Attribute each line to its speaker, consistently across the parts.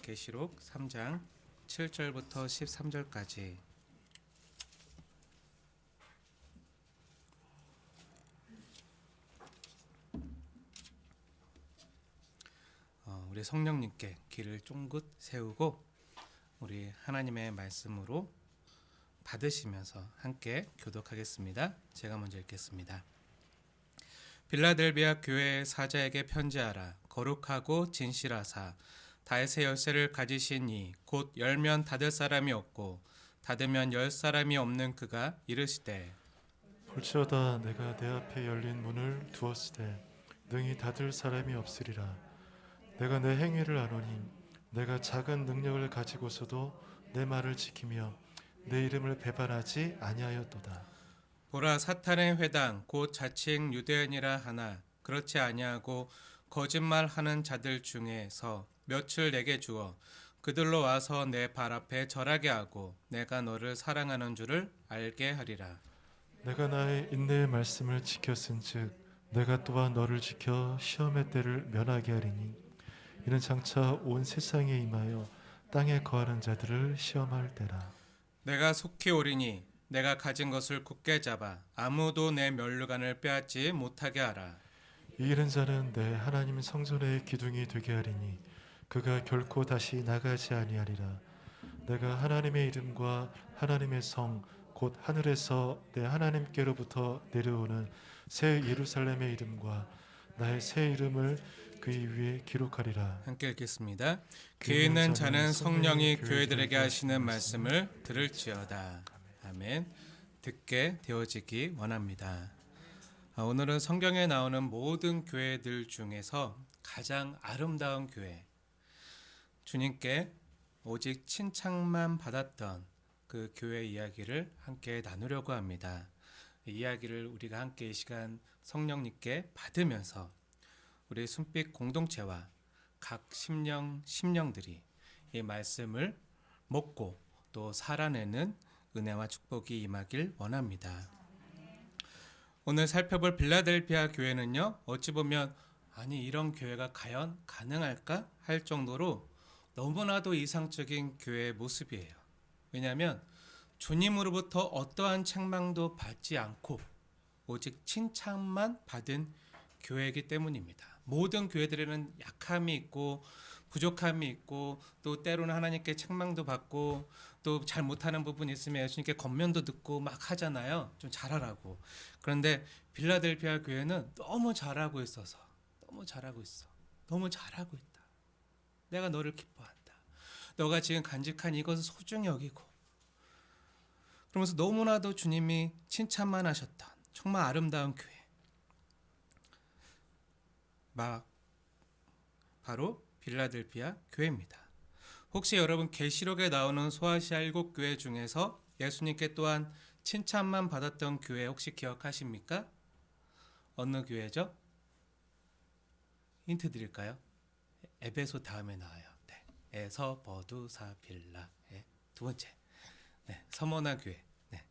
Speaker 1: 계시록 3장 7절부터 13절까지 우리 성령님께 길을 쫑긋 세우고 우리 하나님의 말씀으로 받으시면서 함께 교독하겠습니다. 제가 먼저 읽겠습니다. 빌라델비아 교회의 사자에게 편지하라. 거룩하고 진실하사 다윗의 열쇠를 가지신 이 곧 열면 닫을 사람이 없고 닫으면 열 사람이 없는 그가 이르시되
Speaker 2: 볼지어다 내가 내 앞에 열린 문을 두었으되 능히 닫을 사람이 없으리라. 내가 내 행위를 아노니 내가 작은 능력을 가지고서도 내 말을 지키며 내 이름을 배반하지 아니하였도다.
Speaker 1: 보라, 사탄의 회당 곧 자칭 유대인이라 하나 그렇지 아니하고 거짓말하는 자들 중에서 몇을 내게 주어 그들로 와서 내 발 앞에 절하게 하고 내가 너를 사랑하는 줄을 알게 하리라.
Speaker 2: 내가 나의 인내의 말씀을 지켰은즉 내가 또한 너를 지켜 시험의 때를 면하게 하리니 이는 장차 온 세상에 임하여 땅에 거하는 자들을 시험할 때라.
Speaker 1: 내가 속히 오리니 내가 가진 것을 굳게 잡아 아무도 내 면류관을 빼앗지 못하게 하라.
Speaker 2: 이기는 자는 내 하나님 성전의 기둥이 되게 하리니 그가 결코 다시 나가지 아니하리라. 내가 하나님의 이름과 하나님의 성 곧 하늘에서 내 하나님께로부터 내려오는 새 예루살렘의 이름과 나의 새 이름을 그 위에 기록하리라.
Speaker 1: 함께 읽겠습니다. 귀 있는 자는 성령이 교회들에게 하시는 말씀을 들을지어다. 아멘. 듣게 되어지기 원합니다. 오늘은 성경에 나오는 모든 교회들 중에서 가장 아름다운 교회, 주님께 오직 칭찬만 받았던 그 교회 이야기를 함께 나누려고 합니다. 이 이야기를 우리가 함께 이 시간 성령님께 받으면서 우리 순빛 공동체와 각 심령들이 이 말씀을 먹고 또 살아내는 은혜와 축복이 임하길 원합니다. 오늘 살펴볼 빌라델비아 교회는요, 어찌 보면 아니 이런 교회가 과연 가능할까 할 정도로 너무나도 이상적인 교회의 모습이에요. 왜냐하면 주님으로부터 어떠한 책망도 받지 않고 오직 칭찬만 받은 교회이기 때문입니다. 모든 교회들에는 약함이 있고 부족함이 있고 또 때로는 하나님께 책망도 받고 또 잘 못하는 부분이 있으면 예수님께 권면도 듣고 막 하잖아요. 좀 잘하라고. 그런데 빌라델비아 교회는 너무 잘하고 있어서 너무 잘하고 있어. 너무 잘하고 있다. 내가 너를 기뻐한다. 너가 지금 간직한 이것을 소중히 여기고 그러면서 너무나도 주님이 칭찬만 하셨던 정말 아름다운 교회. 바로 빌라델비아 교회입니다. 혹시 여러분 계시록에 나오는 소아시아 7교회 중에서 예수님께 또한 칭찬만 받았던 교회 혹시 기억하십니까? 어느 교회죠? 힌트 드릴까요? 에베소 다음에 나와요. 네. 에서 버두사 빌라. 네. 두 번째. 네. 서머나 교회. 네.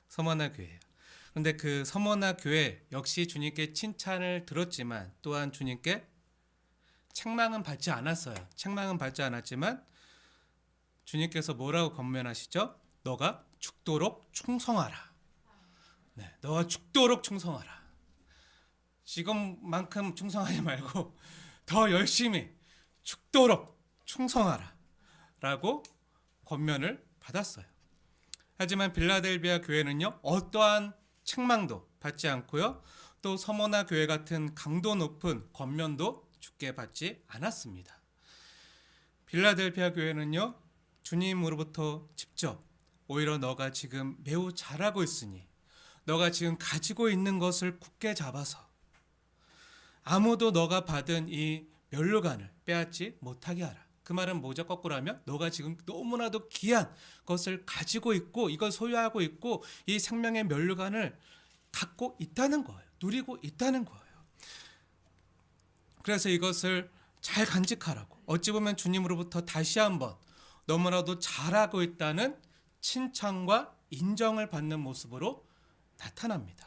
Speaker 1: 서머나 교회예요. 그런데 그 서머나 교회 역시 주님께 칭찬을 들었지만 또한 주님께 책망은 받지 않았어요. 책망은 받지 않았지만 주님께서 뭐라고 권면하시죠? 너가 죽도록 충성하라. 네, 너가 죽도록 충성하라. 지금만큼 충성하지 말고 더 열심히 죽도록 충성하라 라고 권면을 받았어요. 하지만 빌라델비아 교회는요, 어떠한 책망도 받지 않고요, 또 서머나 교회 같은 강도 높은 권면도 주께 받지 않았습니다. 빌라델비아 교회는요, 주님으로부터 직접 오히려 너가 지금 매우 잘하고 있으니 너가 지금 가지고 있는 것을 굳게 잡아서 아무도 너가 받은 이 면류관을 빼앗지 못하게 하라. 그 말은 뭐죠? 거꾸로 하면 너가 지금 너무나도 귀한 것을 가지고 있고 이걸 소유하고 있고 이 생명의 면류관을 갖고 있다는 거예요. 누리고 있다는 거예요. 그래서 이것을 잘 간직하라고, 어찌 보면 주님으로부터 다시 한번 너무나도 잘하고 있다는 칭찬과 인정을 받는 모습으로 나타납니다.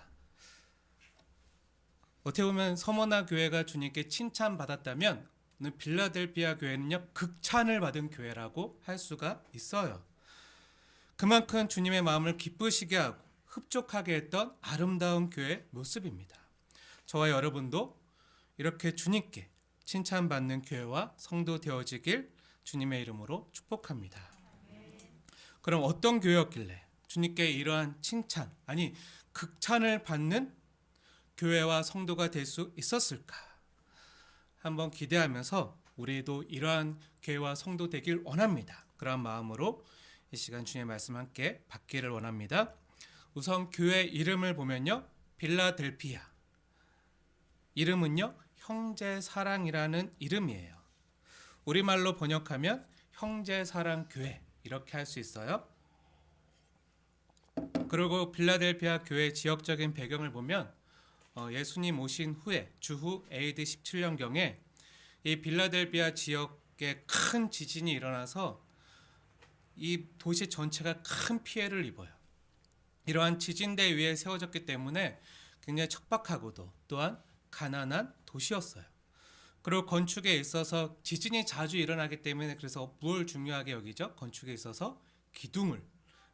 Speaker 1: 어떻게 보면 서머나 교회가 주님께 칭찬받았다면 오늘 빌라델비아 교회는요, 극찬을 받은 교회라고 할 수가 있어요. 그만큼 주님의 마음을 기쁘시게 하고 흡족하게 했던 아름다운 교회의 모습입니다. 저와 여러분도 이렇게 주님께 칭찬받는 교회와 성도 되어지길 주님의 이름으로 축복합니다. 그럼 어떤 교회였길래 주님께 이러한 칭찬, 아니 극찬을 받는 교회와 성도가 될 수 있었을까? 한번 기대하면서 우리도 이러한 교회와 성도 되길 원합니다. 그런 마음으로 이 시간 주님의 말씀 함께 받기를 원합니다. 우선 교회 이름을 보면요, 빌라델피아. 이름은요, 형제사랑이라는 이름이에요. 우리말로 번역하면 형제사랑교회 이렇게 할 수 있어요. 그리고 빌라델피아 교회 지역적인 배경을 보면 예수님 오신 후에 주후 AD 17년경에 이 빌라델피아 지역에 큰 지진이 일어나서 이 도시 전체가 큰 피해를 입어요. 이러한 지진대 위에 세워졌기 때문에 굉장히 척박하고도 또한 가난한 도시였어요. 그리고 건축에 있어서 지진이 자주 일어나기 때문에 그래서 뭘 중요하게 여기죠? 건축에 있어서 기둥을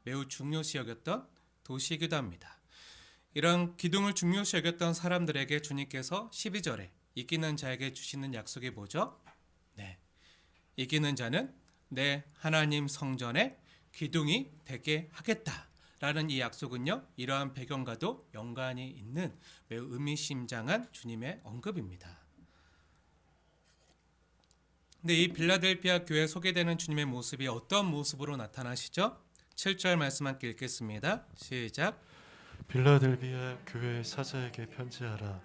Speaker 1: 매우 중요시 여겼던 도시이기도 합니다. 이런 기둥을 중요시 여겼던 사람들에게 주님께서 12절에 이기는 자에게 주시는 약속이 뭐죠? 네, 이기는 자는 내 하나님 성전의 기둥이 되게 하겠다라는 이 약속은요, 이러한 배경과도 연관이 있는 매우 의미심장한 주님의 언급입니다. 근데 이 빌라델피아 교회에 소개되는 주님의 모습이 어떤 모습으로 나타나시죠? 7절 말씀 함께 읽겠습니다. 시작.
Speaker 2: 빌라델비아 교회 사자에게 편지하라.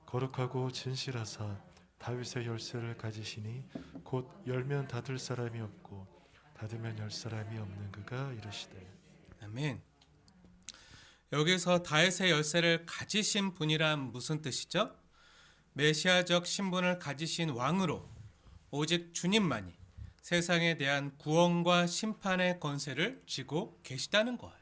Speaker 2: 거룩하고 진실하사 다윗의 열쇠를 가지시니 곧 열면 닫을 사람이 없고 닫으면 열 사람이 없는 그가 이르시되.
Speaker 1: 아멘. 여기서 다윗의 열쇠를 가지신 분이란 무슨 뜻이죠? 메시아적 신분을 가지신 왕으로 오직 주님만이 세상에 대한 구원과 심판의 권세를 쥐고 계시다는 거예요.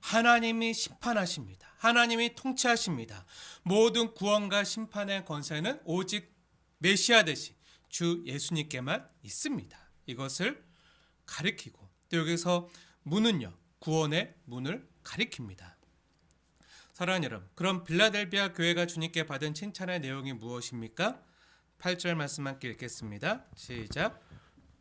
Speaker 1: 하나님이 심판하십니다. 하나님이 통치하십니다. 모든 구원과 심판의 권세는 오직 메시아 대신 주 예수님께만 있습니다. 이것을 가리키고 또 여기서 문은요, 구원의 문을 가리킵니다. 사랑하는 여러분, 그럼 빌라델비아 교회가 주님께 받은 칭찬의 내용이 무엇입니까? 8절 말씀 함께 읽겠습니다. 시작.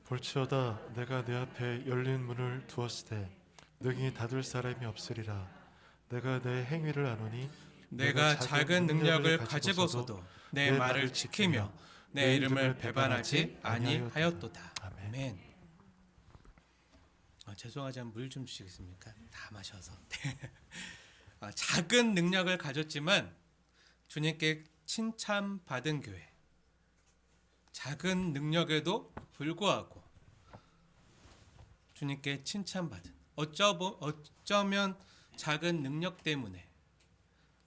Speaker 2: 볼지어다 내가 내 앞에 열린 문을 두었으되 능히 닫을 사람이 없으리라. 내가 내 행위를 아노니
Speaker 1: 내가 작은 능력을 가지고서도 내 말을 지키며 내 이름을 배반하지 아니하였도다. 아멘. 죄송하지만 물 좀 주시겠습니까? 다 마셔서. 작은 능력을 가졌지만 주님께 칭찬받은 교회. 작은 능력에도 불구하고 주님께 칭찬받은, 어쩌면 작은 능력 때문에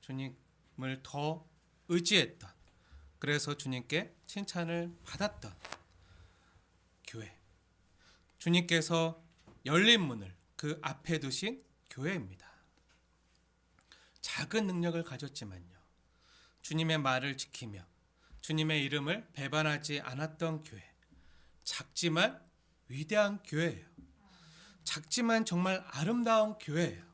Speaker 1: 주님을 더 의지했던, 그래서 주님께 칭찬을 받았던 교회, 주님께서 열린 문을 그 앞에 두신 교회입니다. 작은 능력을 가졌지만요, 주님의 말을 지키며 주님의 이름을 배반하지 않았던 교회, 작지만 위대한 교회예요. 작지만 정말 아름다운 교회예요.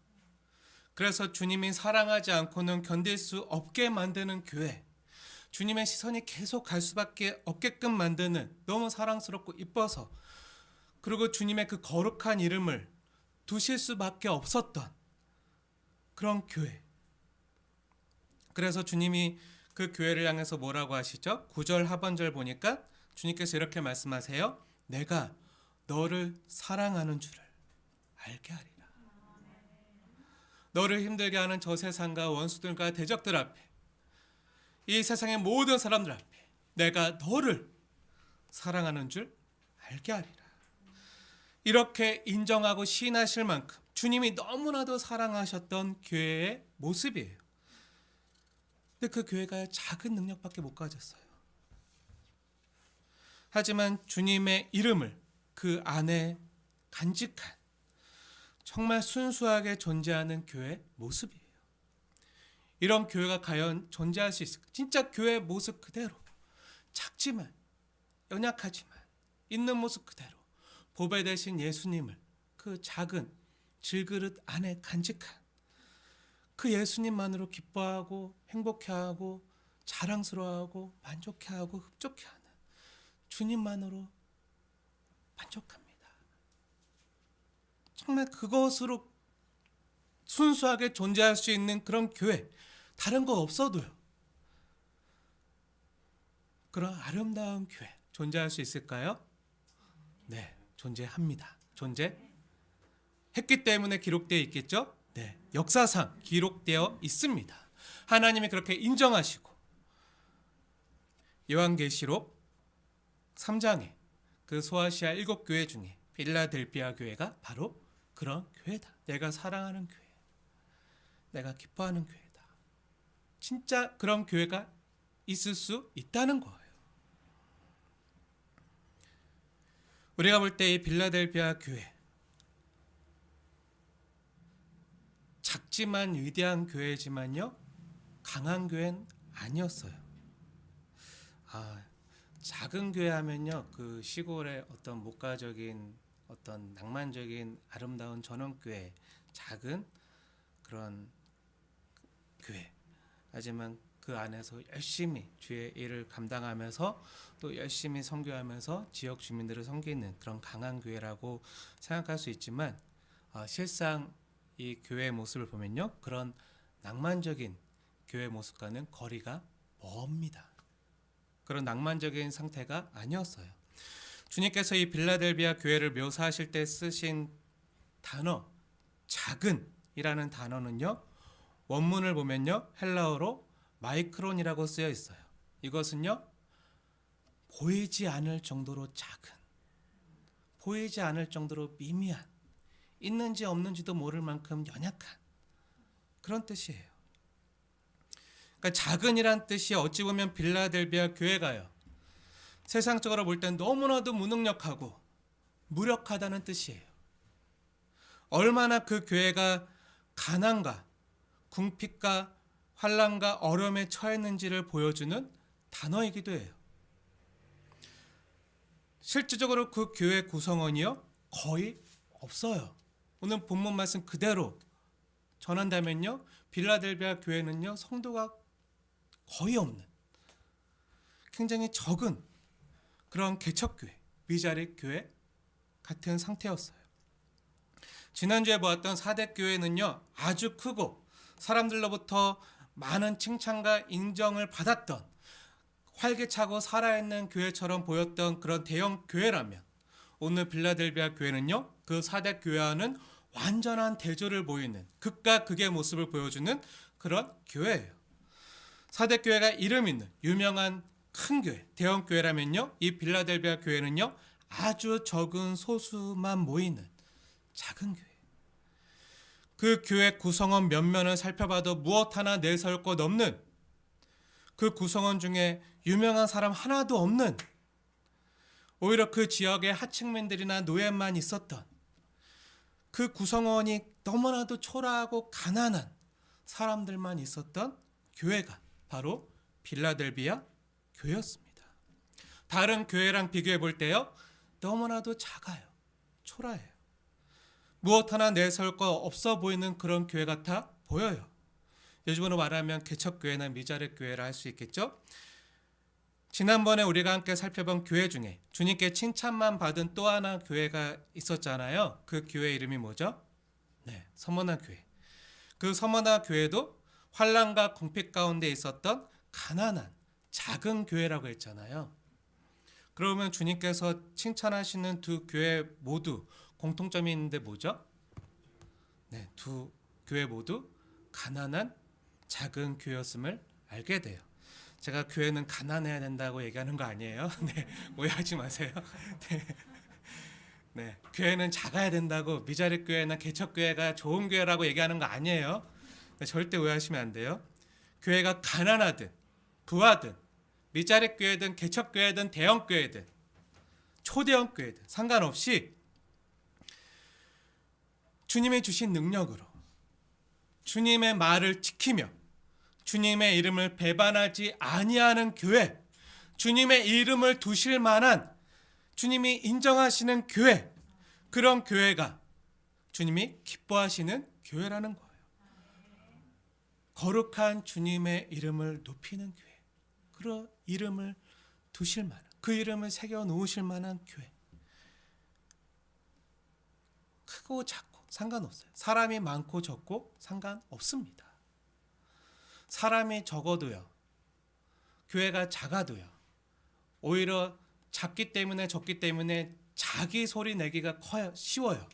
Speaker 1: 그래서 주님이 사랑하지 않고는 견딜 수 없게 만드는 교회, 주님의 시선이 계속 갈 수밖에 없게끔 만드는, 너무 사랑스럽고 이뻐서, 그리고 주님의 그 거룩한 이름을 두실 수밖에 없었던 그런 교회. 그래서 주님이 그 교회를 향해서 뭐라고 하시죠? 9절 하반절 보니까 주님께서 이렇게 말씀하세요. 내가 너를 사랑하는 줄을 알게 하리라. 너를 힘들게 하는 저 세상과 원수들과 대적들 앞에, 이 세상의 모든 사람들 앞에 내가 너를 사랑하는 줄 알게 하리라. 이렇게 인정하고 시인하실 만큼 주님이 너무나도 사랑하셨던 교회의 모습이에요. 근데 그 교회가 작은 능력밖에 못 가졌어요. 하지만 주님의 이름을 그 안에 간직한, 정말 순수하게 존재하는 교회 모습이에요. 이런 교회가 과연 존재할 수 있을까? 진짜 교회 모습 그대로 작지만 연약하지만 있는 모습 그대로 보배 되신 예수님을 그 작은 질그릇 안에 간직한 그 예수님만으로 기뻐하고 행복해하고 자랑스러워하고 만족해하고 흡족해하는 주님만으로 만족합니다. 정말 그것으로 순수하게 존재할 수 있는 그런 교회, 다른 거 없어도요. 그런 아름다운 교회 존재할 수 있을까요? 네, 존재합니다. 존재했기 때문에 기록되어 있겠죠? 네, 역사상 기록되어 있습니다. 하나님이 그렇게 인정하시고 요한계시록 3장에 그 소아시아 7교회 중에 필라델피아 교회가 바로 그런 교회다. 내가 사랑하는 교회, 내가 기뻐하는 교회다. 진짜 그런 교회가 있을 수 있다는 거예요. 우리가 볼 때 이 필라델피아 교회, 작지만 위대한 교회지만요, 강한 교회는 아니었어요. 작은 교회 하면요, 그 시골의 어떤 목가적인 어떤 낭만적인 아름다운 전원교회, 작은 그런 교회. 하지만 그 안에서 열심히 주의 일을 감당하면서 또 열심히 선교하면서 지역 주민들을 섬기는 그런 강한 교회라고 생각할 수 있지만, 실상 이 교회의 모습을 보면요, 그런 낭만적인 교회 모습과는 거리가 멉니다. 그런 낭만적인 상태가 아니었어요. 주님께서 이 빌라델비아 교회를 묘사하실 때 쓰신 단어, 작은이라는 단어는요, 원문을 보면요, 헬라어로 마이크론이라고 쓰여 있어요. 이것은요, 보이지 않을 정도로 작은, 보이지 않을 정도로 미미한, 있는지 없는지도 모를 만큼 연약한 그런 뜻이에요. 그러니까 작은이란 뜻이 어찌 보면 빌라델비아 교회가요, 세상적으로 볼 땐 너무나도 무능력하고 무력하다는 뜻이에요. 얼마나 그 교회가 가난과 궁핍과 환난과 어려움에 처했는지를 보여주는 단어이기도 해요. 실질적으로 그 교회 구성원이요, 거의 없어요. 오늘 본문 말씀 그대로 전한다면요, 빌라델비아 교회는요, 성도가 거의 없는 굉장히 적은 그런 개척교회, 미자립 교회 같은 상태였어요. 지난주에 보았던 사대교회는요, 아주 크고 사람들로부터 많은 칭찬과 인정을 받았던, 활기차고 살아있는 교회처럼 보였던 그런 대형 교회라면, 오늘 빌라델비아 교회는요, 그 사대교회와는 완전한 대조를 보이는, 극과 극의 모습을 보여주는 그런 교회예요. 사대교회가 이름 있는 유명한 큰 교회, 대형 교회라면요, 이 빌라델비아 교회는요, 아주 적은 소수만 모이는 작은 교회. 그 교회 구성원 면면을 살펴봐도 무엇 하나 내세울 것 없는, 그 구성원 중에 유명한 사람 하나도 없는, 오히려 그 지역에 하층민들이나 노예만 있었던, 그 구성원이 너무나도 초라하고 가난한 사람들만 있었던 교회가 바로 빌라델비아 교회였습니다. 다른 교회랑 비교해 볼 때요, 너무나도 작아요. 초라해요. 무엇 하나 내세울 거 없어 보이는 그런 교회 같아 보여요. 요즘으로 말하면 개척교회나 미자립 교회라 할 수 있겠죠. 지난번에 우리가 함께 살펴본 교회 중에 주님께 칭찬만 받은 또 하나 교회가 있었잖아요. 그 교회 이름이 뭐죠? 네, 서머나 교회. 그 서머나 교회도 환난과 궁핍 가운데 있었던 가난한 작은 교회라고 했잖아요. 그러면 주님께서 칭찬하시는 두 교회 모두 공통점이 있는데 뭐죠? 네, 두 교회 모두 가난한 작은 교회였음을 알게 돼요. 제가 교회는 가난해야 된다고 얘기하는 거 아니에요. 네, 오해하지 마세요. 네, 교회는 작아야 된다고, 미자립 교회나 개척 교회가 좋은 교회라고 얘기하는 거 아니에요. 네, 절대 오해하시면 안 돼요. 교회가 가난하든 부하든 미자립 교회든 개척 교회든 대형 교회든 초대형 교회든 상관없이 주님이 주신 능력으로 주님의 말을 지키며 주님의 이름을 배반하지 아니하는 교회, 주님의 이름을 두실 만한, 주님이 인정하시는 교회, 그런 교회가 주님이 기뻐하시는 교회라는 거예요. 거룩한 주님의 이름을 높이는 교회, 그런 이름을 두실 만한, 그 이름을 새겨 놓으실 만한 교회. 크고 작고 상관없어요. 사람이 많고 적고 상관없습니다. 사람이 적어도요, 교회가 작아도요, 오히려 작기 때문에 적기 때문에 자기 소리 내기가 쉬워요.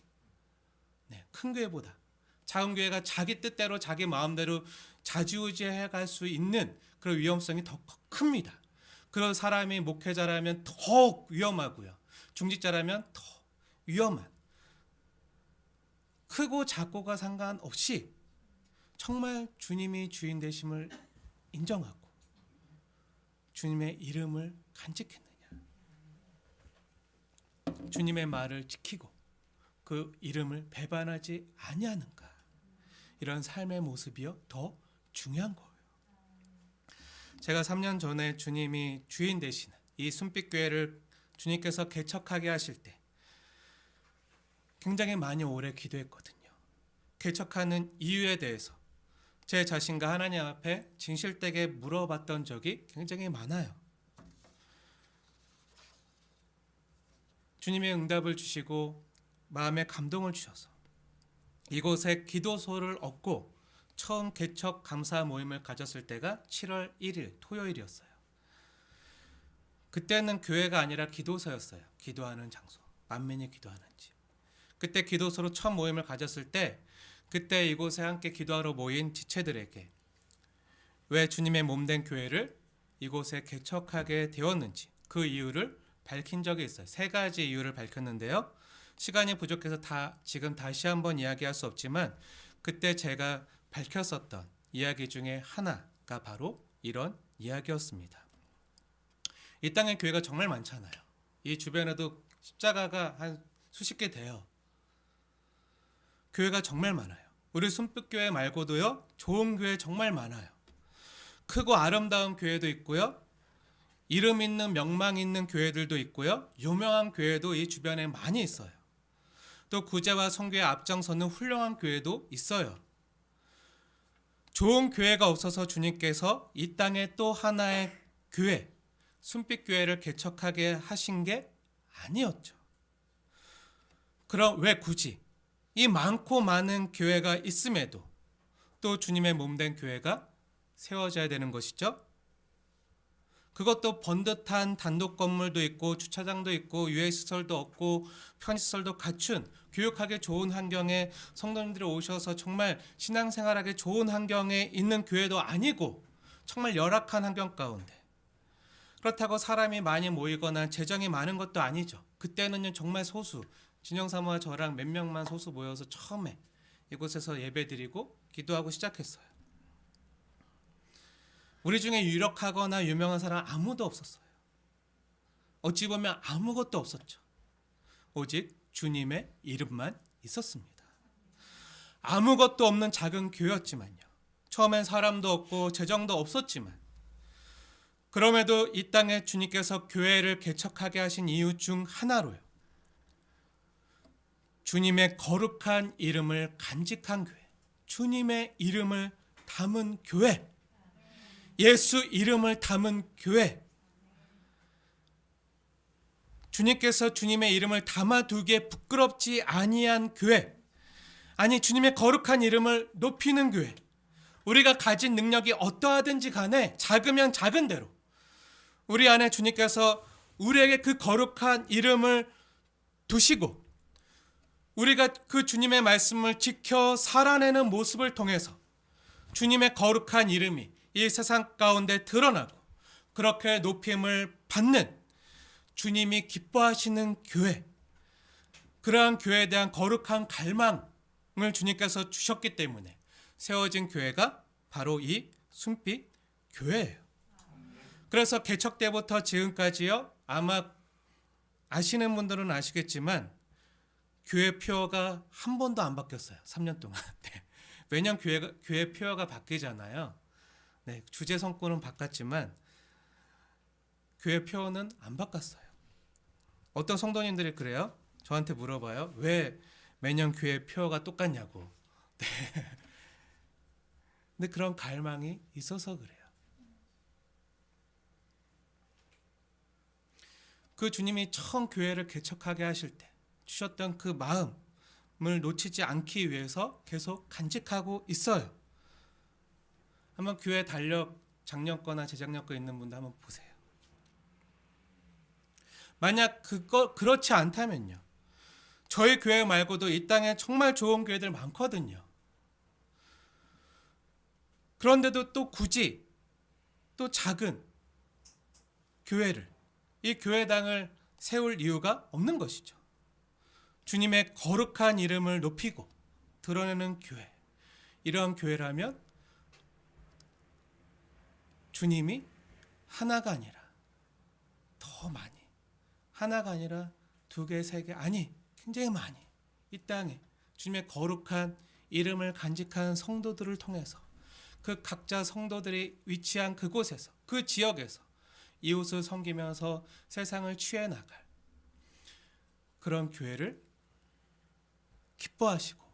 Speaker 1: 네, 큰 교회보다. 작은 교회가 자기 뜻대로 자기 마음대로 좌지우지해 갈 수 있는 그런 위험성이 더 큽니다. 그런 사람이 목회자라면 더욱 위험하고요, 중직자라면 더 위험한, 크고 작고가 상관없이 정말 주님이 주인 되심을 인정하고 주님의 이름을 간직했느냐, 주님의 말을 지키고 그 이름을 배반하지 아니하는가, 이런 삶의 모습이요 더 중요한 거예요. 제가 3년 전에 주님이 주인 되시는 이 순빛교회를 주님께서 개척하게 하실 때 굉장히 많이 오래 기도했거든요. 개척하는 이유에 대해서 제 자신과 하나님 앞에 진실되게 물어봤던 적이 굉장히 많아요. 주님의 응답을 주시고 마음에 감동을 주셔서 이곳에 기도소를 얻고 처음 개척 감사 모임을 가졌을 때가 7월 1일 토요일이었어요. 그때는 교회가 아니라 기도소였어요. 기도하는 장소, 만민이 기도하는 집. 그때 기도소로 첫 모임을 가졌을 때, 그때 이곳에 함께 기도하러 모인 지체들에게 왜 주님의 몸된 교회를 이곳에 개척하게 되었는지 그 이유를 밝힌 적이 있어요. 3가지 이유를 밝혔는데요. 시간이 부족해서 지금 다시 한번 이야기할 수 없지만, 그때 제가 밝혔었던 이야기 중에 하나가 바로 이런 이야기였습니다. 이 땅에 교회가 정말 많잖아요. 이 주변에도 십자가가 한 수십 개 돼요. 교회가 정말 많아요. 우리 순빛교회 말고도요, 좋은 교회 정말 많아요. 크고 아름다운 교회도 있고요, 이름 있는 명망 있는 교회들도 있고요, 유명한 교회도 이 주변에 많이 있어요. 또 구제와 선교에 앞장서는 훌륭한 교회도 있어요. 좋은 교회가 없어서 주님께서 이 땅에 또 하나의 교회, 순빛교회를 개척하게 하신 게 아니었죠. 그럼 왜 굳이 이 많고 많은 교회가 있음에도 또 주님의 몸된 교회가 세워져야 되는 것이죠? 그것도 번듯한 단독 건물도 있고 주차장도 있고 유해시설도 없고 편의시설도 갖춘 교육하기 좋은 환경에 성도님들이 오셔서 정말 신앙생활하기 좋은 환경에 있는 교회도 아니고 정말 열악한 환경 가운데, 그렇다고 사람이 많이 모이거나 재정이 많은 것도 아니죠. 그때는 정말 소수, 진영사모와 저랑 몇 명만 소수 모여서 처음에 이곳에서 예배드리고 기도하고 시작했어요. 우리 중에 유력하거나 유명한 사람 아무도 없었어요. 어찌 보면 아무것도 없었죠. 오직 주님의 이름만 있었습니다. 아무것도 없는 작은 교회였지만요, 처음엔 사람도 없고 재정도 없었지만, 그럼에도 이 땅에 주님께서 교회를 개척하게 하신 이유 중 하나로요, 주님의 거룩한 이름을 간직한 교회, 주님의 이름을 담은 교회, 예수 이름을 담은 교회, 주님께서 주님의 이름을 담아두기에 부끄럽지 아니한 교회, 아니 주님의 거룩한 이름을 높이는 교회, 우리가 가진 능력이 어떠하든지 간에 작으면 작은 대로 우리 안에 주님께서 우리에게 그 거룩한 이름을 두시고 우리가 그 주님의 말씀을 지켜 살아내는 모습을 통해서 주님의 거룩한 이름이 이 세상 가운데 드러나고 그렇게 높임을 받는 주님이 기뻐하시는 교회, 그러한 교회에 대한 거룩한 갈망을 주님께서 주셨기 때문에 세워진 교회가 바로 이 순빛 교회예요. 그래서 개척 때부터 지금까지요, 아마 아시는 분들은 아시겠지만 교회 표어가 한 번도 안 바뀌었어요. 3년 동안. 네. 매년 교회 표어가 바뀌잖아요. 네, 주제 성구는 바꿨지만 교회 표어는 안 바꿨어요. 어떤 성도님들이 그래요. 저한테 물어봐요. 왜 매년 교회 표어가 똑같냐고. 네. 근데 그런 갈망이 있어서 그래요. 그 주님이 처음 교회를 개척하게 하실 때 주셨던 그 마음을 놓치지 않기 위해서 계속 간직하고 있어요. 한번 교회 달력 작년 거나 재작년 거 있는 분도 한번 보세요. 만약 그렇지 않다면요. 저희 교회 말고도 이 땅에 정말 좋은 교회들 많거든요. 그런데도 또 굳이 또 작은 교회를, 이 교회당을 세울 이유가 없는 것이죠. 주님의 거룩한 이름을 높이고 드러내는 교회, 이런 교회라면 주님이 하나가 아니라 더 많이, 하나가 아니라 2개, 3개, 아니 굉장히 많이 이 땅에 주님의 거룩한 이름을 간직하는 성도들을 통해서 그 각자 성도들이 위치한 그곳에서, 그 지역에서 이웃을 섬기면서 세상을 취해 나갈 그런 교회를 기뻐하시고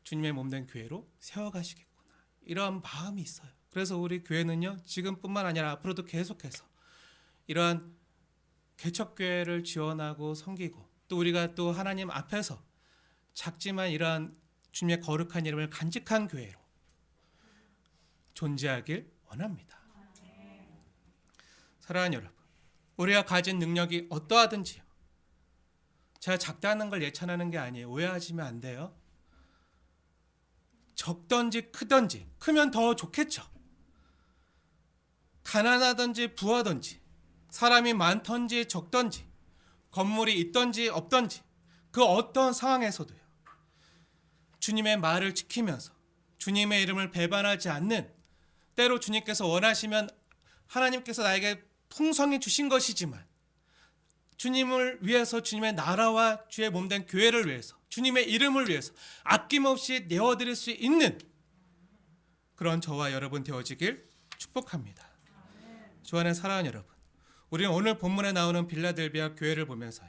Speaker 1: 주님의 몸된 교회로 세워가시겠구나, 이러한 마음이 있어요. 그래서 우리 교회는요, 지금뿐만 아니라 앞으로도 계속해서 이러한 개척교회를 지원하고 섬기고, 또 우리가 또 하나님 앞에서 작지만 이러한 주님의 거룩한 이름을 간직한 교회로 존재하길 원합니다. 사랑하는 여러분, 우리가 가진 능력이 어떠하든지요, 제가 작다는 걸 예찬하는 게 아니에요. 오해하시면 안 돼요. 적든지 크든지, 크면 더 좋겠죠. 가난하든지 부하든지, 사람이 많든지 적든지, 건물이 있든지 없든지, 그 어떤 상황에서도요, 주님의 말을 지키면서 주님의 이름을 배반하지 않는, 때로 주님께서 원하시면 하나님께서 나에게 풍성히 주신 것이지만 주님을 위해서, 주님의 나라와 주의 몸된 교회를 위해서, 주님의 이름을 위해서 아낌없이 내어드릴 수 있는 그런 저와 여러분 되어지길 축복합니다. 주 안에 사랑하는 여러분, 우리는 오늘 본문에 나오는 빌라델비아 교회를 보면서요,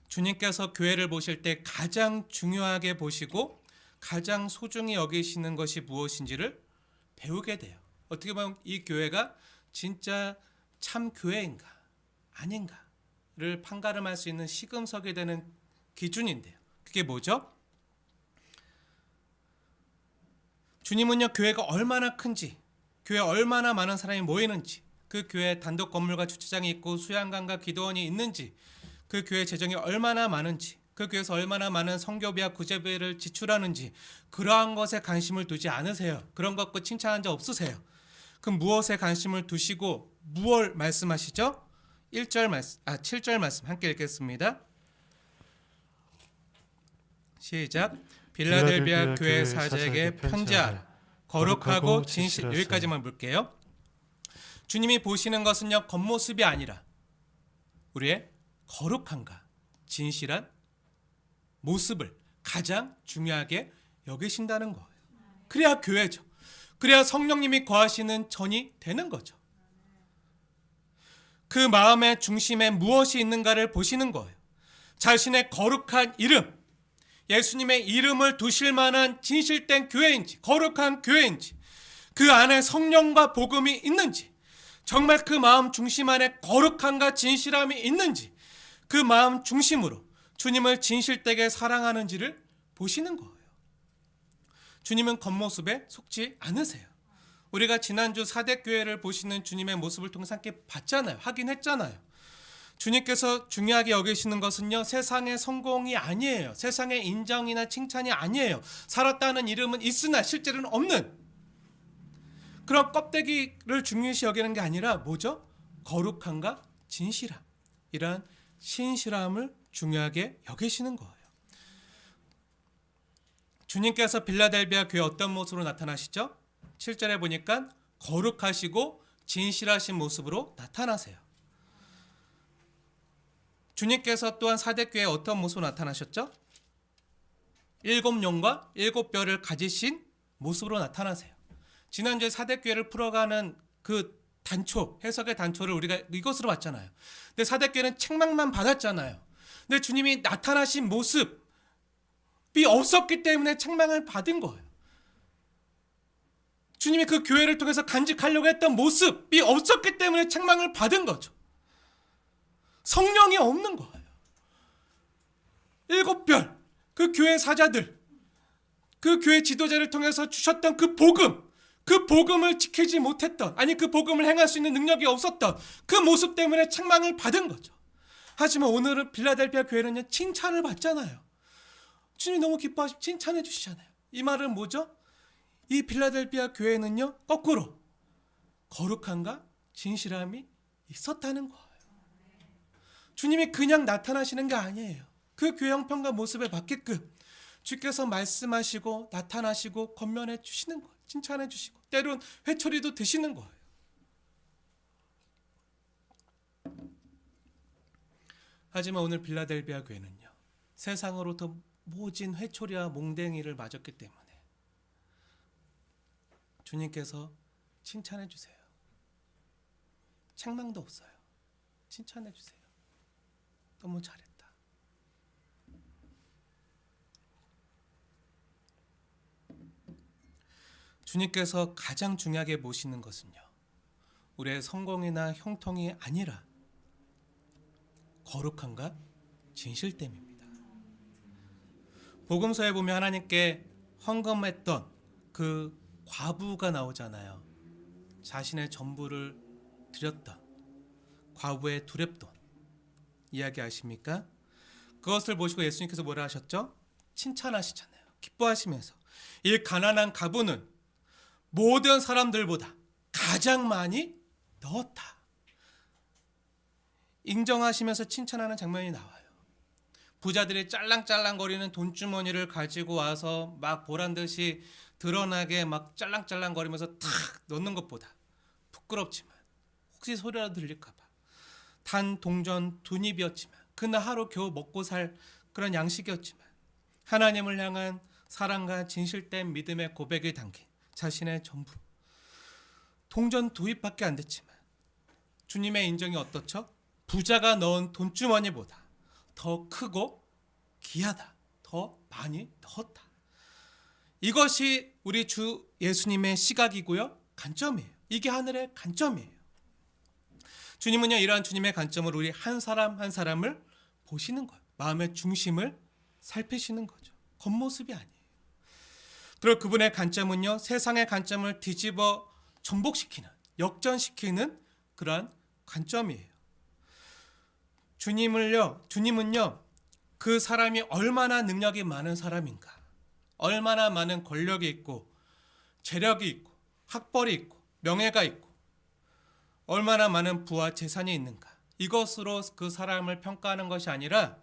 Speaker 1: 주님께서 교회를 보실 때 가장 중요하게 보시고 가장 소중히 여기시는 것이 무엇인지를 배우게 돼요. 어떻게 보면 이 교회가 진짜 참 교회인가 아닌가를 판가름할 수 있는 시금석이 되는 기준인데요. 그게 뭐죠? 주님은요, 교회가 얼마나 큰지, 교회에 얼마나 많은 사람이 모이는지, 그 교회에 단독 건물과 주차장이 있고 수양관과 기도원이 있는지, 그 교회 재정이 얼마나 많은지, 그 교회에서 얼마나 많은 선교비와 구제비를 지출하는지, 그러한 것에 관심을 두지 않으세요. 그런 것 갖고 칭찬한 적 없으세요. 그럼 무엇에 관심을 두시고 무엇을 말씀하시죠? 7절 말씀 함께 읽겠습니다. 시작. 빌라델비아 교회 사제에게 편지하라. 거룩하고 진실, 여기까지만 볼게요. 주님이 보시는 것은요, 겉모습이 아니라 우리의 거룩함과 진실한 모습을 가장 중요하게 여기신다는 거예요. 그래야 교회죠. 그래야 성령님이 거하시는 전이 되는 거죠. 그 마음의 중심에 무엇이 있는가를 보시는 거예요. 자신의 거룩한 이름, 예수님의 이름을 두실 만한 진실된 교회인지, 거룩한 교회인지, 그 안에 성령과 복음이 있는지, 정말 그 마음 중심 안에 거룩함과 진실함이 있는지, 그 마음 중심으로 주님을 진실되게 사랑하는지를 보시는 거예요. 주님은 겉모습에 속지 않으세요. 우리가 지난주 사대교회를 보시는 주님의 모습을 통해서 함께 봤잖아요. 확인했잖아요. 주님께서 중요하게 여기시는 것은요, 세상의 성공이 아니에요. 세상의 인정이나 칭찬이 아니에요. 살았다는 이름은 있으나 실제로는 없는 그런 껍데기를 중요시 여기는 게 아니라 뭐죠? 거룩함과 진실함, 이러한 신실함을 중요하게 여기시는 거예요. 주님께서 빌라델비아 교회 어떤 모습으로 나타나시죠? 7절에 보니까 거룩하시고 진실하신 모습으로 나타나세요. 주님께서 또한 사대교회에 어떤 모습으로 나타나셨죠? 7용과 7뼈를 가지신 모습으로 나타나세요. 지난주에 사대교회를 풀어가는 그 단초, 해석의 단초를 우리가 이것으로 봤잖아요. 근데 사대교회는 책망만 받았잖아요. 근데 주님이 나타나신 모습이 없었기 때문에 책망을 받은 거예요. 주님이 그 교회를 통해서 간직하려고 했던 모습이 없었기 때문에 책망을 받은 거죠. 성령이 없는 거예요. 7별, 그 교회 사자들, 그 교회 지도자를 통해서 주셨던 그 복음을 지키지 못했던, 아니 그 복음을 행할 수 있는 능력이 없었던 그 모습 때문에 책망을 받은 거죠. 하지만 오늘은 빌라델피아 교회는요, 칭찬을 받잖아요. 주님이 너무 기뻐하시면 칭찬해 주시잖아요. 이 말은 뭐죠? 이 빌라델피아 교회는요, 거꾸로 거룩함과 진실함이 있었다는 거예요. 주님이 그냥 나타나시는 게 아니에요. 그 교회 형편과 모습에 맞게끔 주께서 말씀하시고 나타나시고 권면해 주시는 거예요. 칭찬해 주시고 때론 회초리도 드시는 거예요. 하지만 오늘 빌라델비아 교회는요, 세상으로부터 모진 회초리와 몽댕이를 맞았기 때문에 주님께서 칭찬해 주세요. 책망도 없어요. 칭찬해 주세요. 너무 잘했다. 주님께서 가장 중요하게 보시는 것은요, 우리의 성공이나 형통이 아니라 거룩함과 진실됨입니다. 복음서에 보면 하나님께 헌금했던 그 과부가 나오잖아요. 자신의 전부를 드렸던 과부의 두렙돈 이야기 아십니까? 그것을 보시고 예수님께서 뭐라 하셨죠? 칭찬하시잖아요. 기뻐하시면서 이 가난한 과부는 모든 사람들보다 가장 많이 넣었다. 인정하시면서 칭찬하는 장면이 나와요. 부자들이 짤랑짤랑거리는 돈주머니를 가지고 와서 막 보란듯이 드러나게 막 짤랑짤랑거리면서 탁 넣는 것보다 부끄럽지만 혹시 소리라도 들릴까 봐 단 동전 두 입이었지만 그날 하루 겨우 먹고 살 그런 양식이었지만 하나님을 향한 사랑과 진실된 믿음의 고백이 담긴 자신의 전부, 동전 두 입밖에 안 됐지만 주님의 인정이 어떻죠? 부자가 넣은 돈주머니보다 더 크고 귀하다, 더 많이 넣었다. 이것이 우리 주 예수님의 시각이고요, 관점이에요. 이게 하늘의 관점이에요. 주님은요, 이러한 주님의 관점으로 우리 한 사람 한 사람을 보시는 거예요. 마음의 중심을 살피시는 거죠. 겉모습이 아니에요. 그리고 그분의 관점은요, 세상의 관점을 뒤집어 전복시키는, 역전시키는 그러한 관점이에요. 주님은요, 그 사람이 얼마나 능력이 많은 사람인가, 얼마나 많은 권력이 있고 재력이 있고 학벌이 있고 명예가 있고 얼마나 많은 부와 재산이 있는가, 이것으로 그 사람을 평가하는 것이 아니라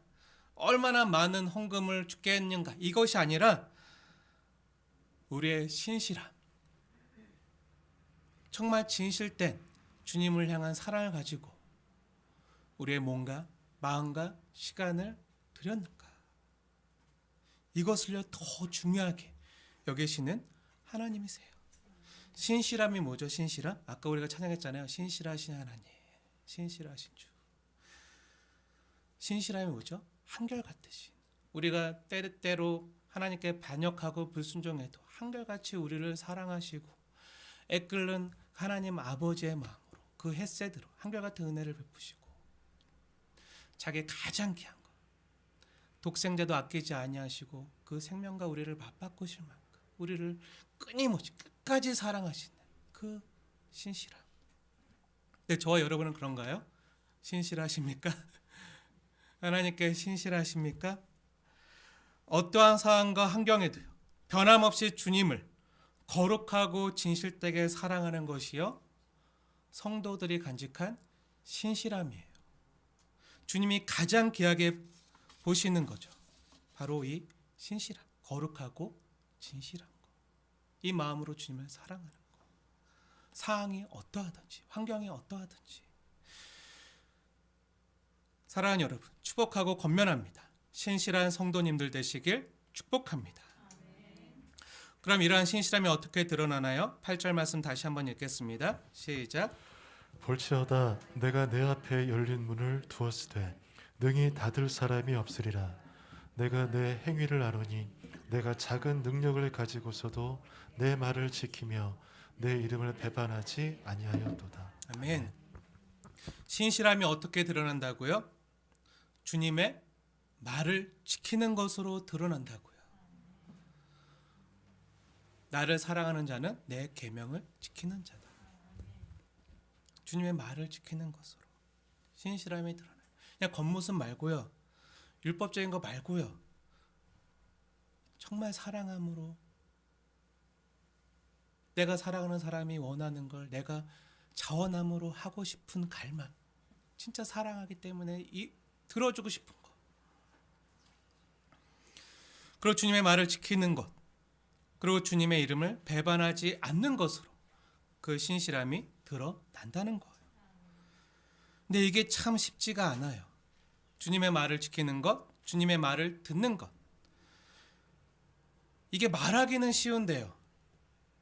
Speaker 1: 얼마나 많은 헌금을 주게 했는가, 이것이 아니라 우리의 신실함, 정말 진실된 주님을 향한 사랑을 가지고 우리의 몸과 마음과 시간을 드렸는가, 이것을요 더 중요하게 여기시는 하나님이세요. 신실함이 뭐죠? 신실함? 아까 우리가 찬양했잖아요. 신실하신 하나님, 신실하신 주. 신실함이 뭐죠? 한결같으신, 우리가 때때로 하나님께 반역하고 불순종해도 한결같이 우리를 사랑하시고 애끓는 하나님 아버지의 마음으로 그 햇새대로 한결같은 은혜를 베푸시고 자기 가장 귀한 것, 독생자도 아끼지 아니하시고 그 생명과 우리를 맞바꾸실 만큼 우리를 끊임없이 끝까지 사랑하시는 그 신실함. 근데 저와 여러분은 그런가요? 신실하십니까? 하나님께 신실하십니까? 어떠한 상황과 환경에도요, 변함없이 주님을 거룩하고 진실되게 사랑하는 것이요, 성도들이 간직한 신실함이에요. 주님이 가장 귀하게 보시는 거죠. 바로 이 신실함, 거룩하고 진실한 것. 이 마음으로 주님을 사랑하는 것. 상황이 어떠하든지, 환경이 어떠하든지. 사랑하는 여러분, 축복하고 권면합니다. 신실한 성도님들 되시길 축복합니다. 그럼 이러한 신실함이 어떻게 드러나나요? 8절 말씀 다시 한번 읽겠습니다. 시작.
Speaker 2: 볼지어다 내가 내 앞에 열린 문을 두었으되 능히 닫을 사람이 없으리라. 내가 내 행위를 아노니 내가 작은 능력을 가지고서도 내 말을 지키며 내 이름을 배반하지 아니하였도다.
Speaker 1: 아멘. 신실함이 어떻게 드러난다고요? 주님의 말을 지키는 것으로 드러난다고요. 나를 사랑하는 자는 내 계명을 지키는 자다. 주님의 말을 지키는 것으로 신실함이 드러나요. 그냥 겉모습 말고요. 율법적인 거 말고요. 정말 사랑함으로 내가 사랑하는 사람이 원하는 걸 내가 자원함으로 하고 싶은 갈망. 진짜 사랑하기 때문에 들어주고 싶은 것. 그리고 주님의 말을 지키는 것. 그리고 주님의 이름을 배반하지 않는 것으로 그 신실함이 드러난다는 거예요. 근데 이게 참 쉽지가 않아요. 주님의 말을 지키는 것, 주님의 말을 듣는 것. 이게 말하기는 쉬운데요.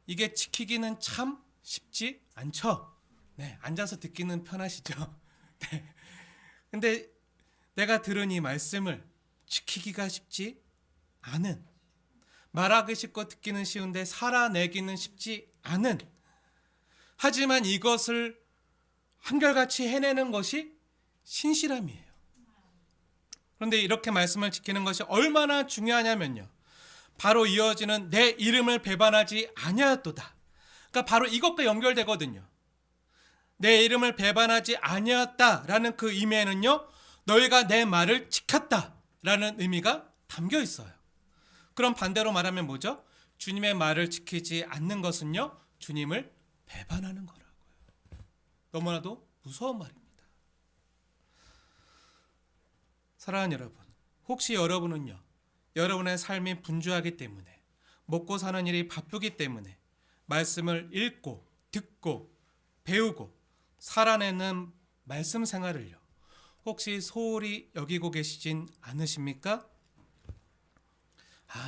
Speaker 1: 이게 지키기는 참 쉽지 않죠. 네, 앉아서 듣기는 편하시죠. 네. 근데 내가 들은 이 말씀을 지키기가 쉽지 않은, 말하기 쉽고 듣기는 쉬운데 살아내기는 쉽지 않은, 하지만 이것을 한결같이 해내는 것이 신실함이에요. 그런데 이렇게 말씀을 지키는 것이 얼마나 중요하냐면요. 바로 이어지는 내 이름을 배반하지 아니하였도다. 그러니까 바로 이것과 연결되거든요. 내 이름을 배반하지 아니하였다라는 그 의미에는요. 너희가 내 말을 지켰다라는 의미가 담겨 있어요. 그럼 반대로 말하면 뭐죠? 주님의 말을 지키지 않는 것은요. 주님을 배반하는 거라고요. 너무나도 무서운 말입니다. 사랑하는 여러분, 혹시 여러분은요. 여러분의 삶이 분주하기 때문에 먹고 사는 일이 바쁘기 때문에 말씀을 읽고 듣고 배우고 살아내는 말씀 생활을요. 혹시 소홀히 여기고 계시진 않으십니까?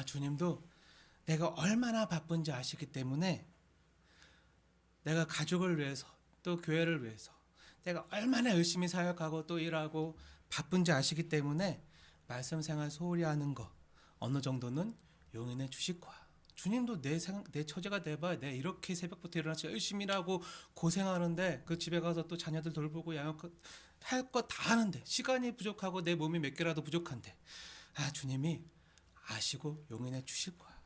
Speaker 1: 주님도 내가 얼마나 바쁜지 아시기 때문에 내가 가족을 위해서 또 교회를 위해서 내가 얼마나 열심히 사역하고 또 일하고 바쁜지 아시기 때문에 말씀 생활 소홀히 하는 거 어느 정도는 용인해 주실 거야. 주님도 내 처제가 돼봐. 내가 이렇게 새벽부터 일어나서 열심히 일하고 고생하는데 그 집에 가서 또 자녀들 돌보고 양육 할 거 다 하는데 시간이 부족하고 내 몸이 몇 개라도 부족한데 주님이 아시고 용인해 주실 거야.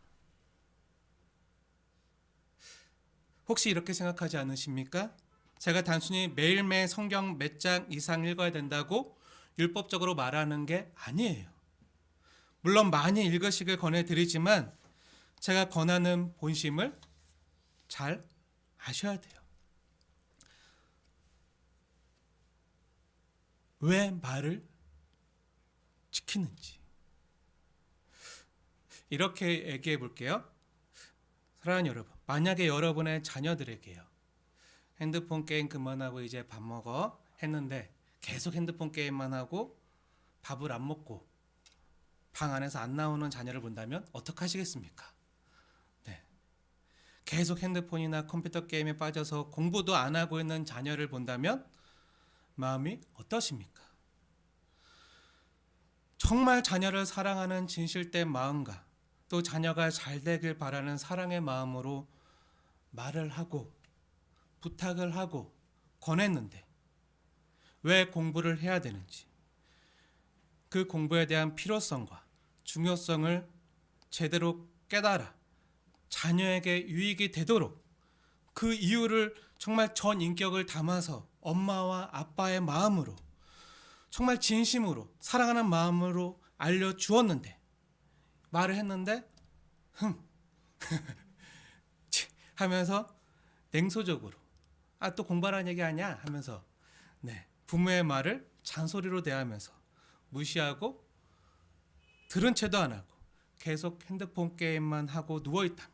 Speaker 1: 혹시 이렇게 생각하지 않으십니까? 제가 단순히 매일매일 성경 몇 장 이상 읽어야 된다고 율법적으로 말하는 게 아니에요. 물론 많이 읽으시길 권해드리지만 제가 권하는 본심을 잘 아셔야 돼요. 왜 말을 지키는지. 이렇게 얘기해 볼게요. 사랑하는 여러분, 만약에 여러분의 자녀들에게요. 핸드폰 게임 그만하고 이제 밥 먹어 했는데 계속 핸드폰 게임만 하고 밥을 안 먹고 방 안에서 안 나오는 자녀를 본다면 어떡하시겠습니까? 네. 계속 핸드폰이나 컴퓨터 게임에 빠져서 공부도 안 하고 있는 자녀를 본다면 마음이 어떠십니까? 정말 자녀를 사랑하는 진실된 마음과 또 자녀가 잘 되길 바라는 사랑의 마음으로 말을 하고 부탁을 하고 권했는데 왜 공부를 해야 되는지, 그 공부에 대한 필요성과 중요성을 제대로 깨달아 자녀에게 유익이 되도록 그 이유를 정말 전 인격을 담아서 엄마와 아빠의 마음으로 정말 진심으로 사랑하는 마음으로 알려주었는데 말을 했는데 하면서 냉소적으로 또 공부하라는 얘기 아니야 하면서 부모의 말을 잔소리로 대하면서 무시하고 들은 채도 안 하고 계속 핸드폰 게임만 하고 누워있다면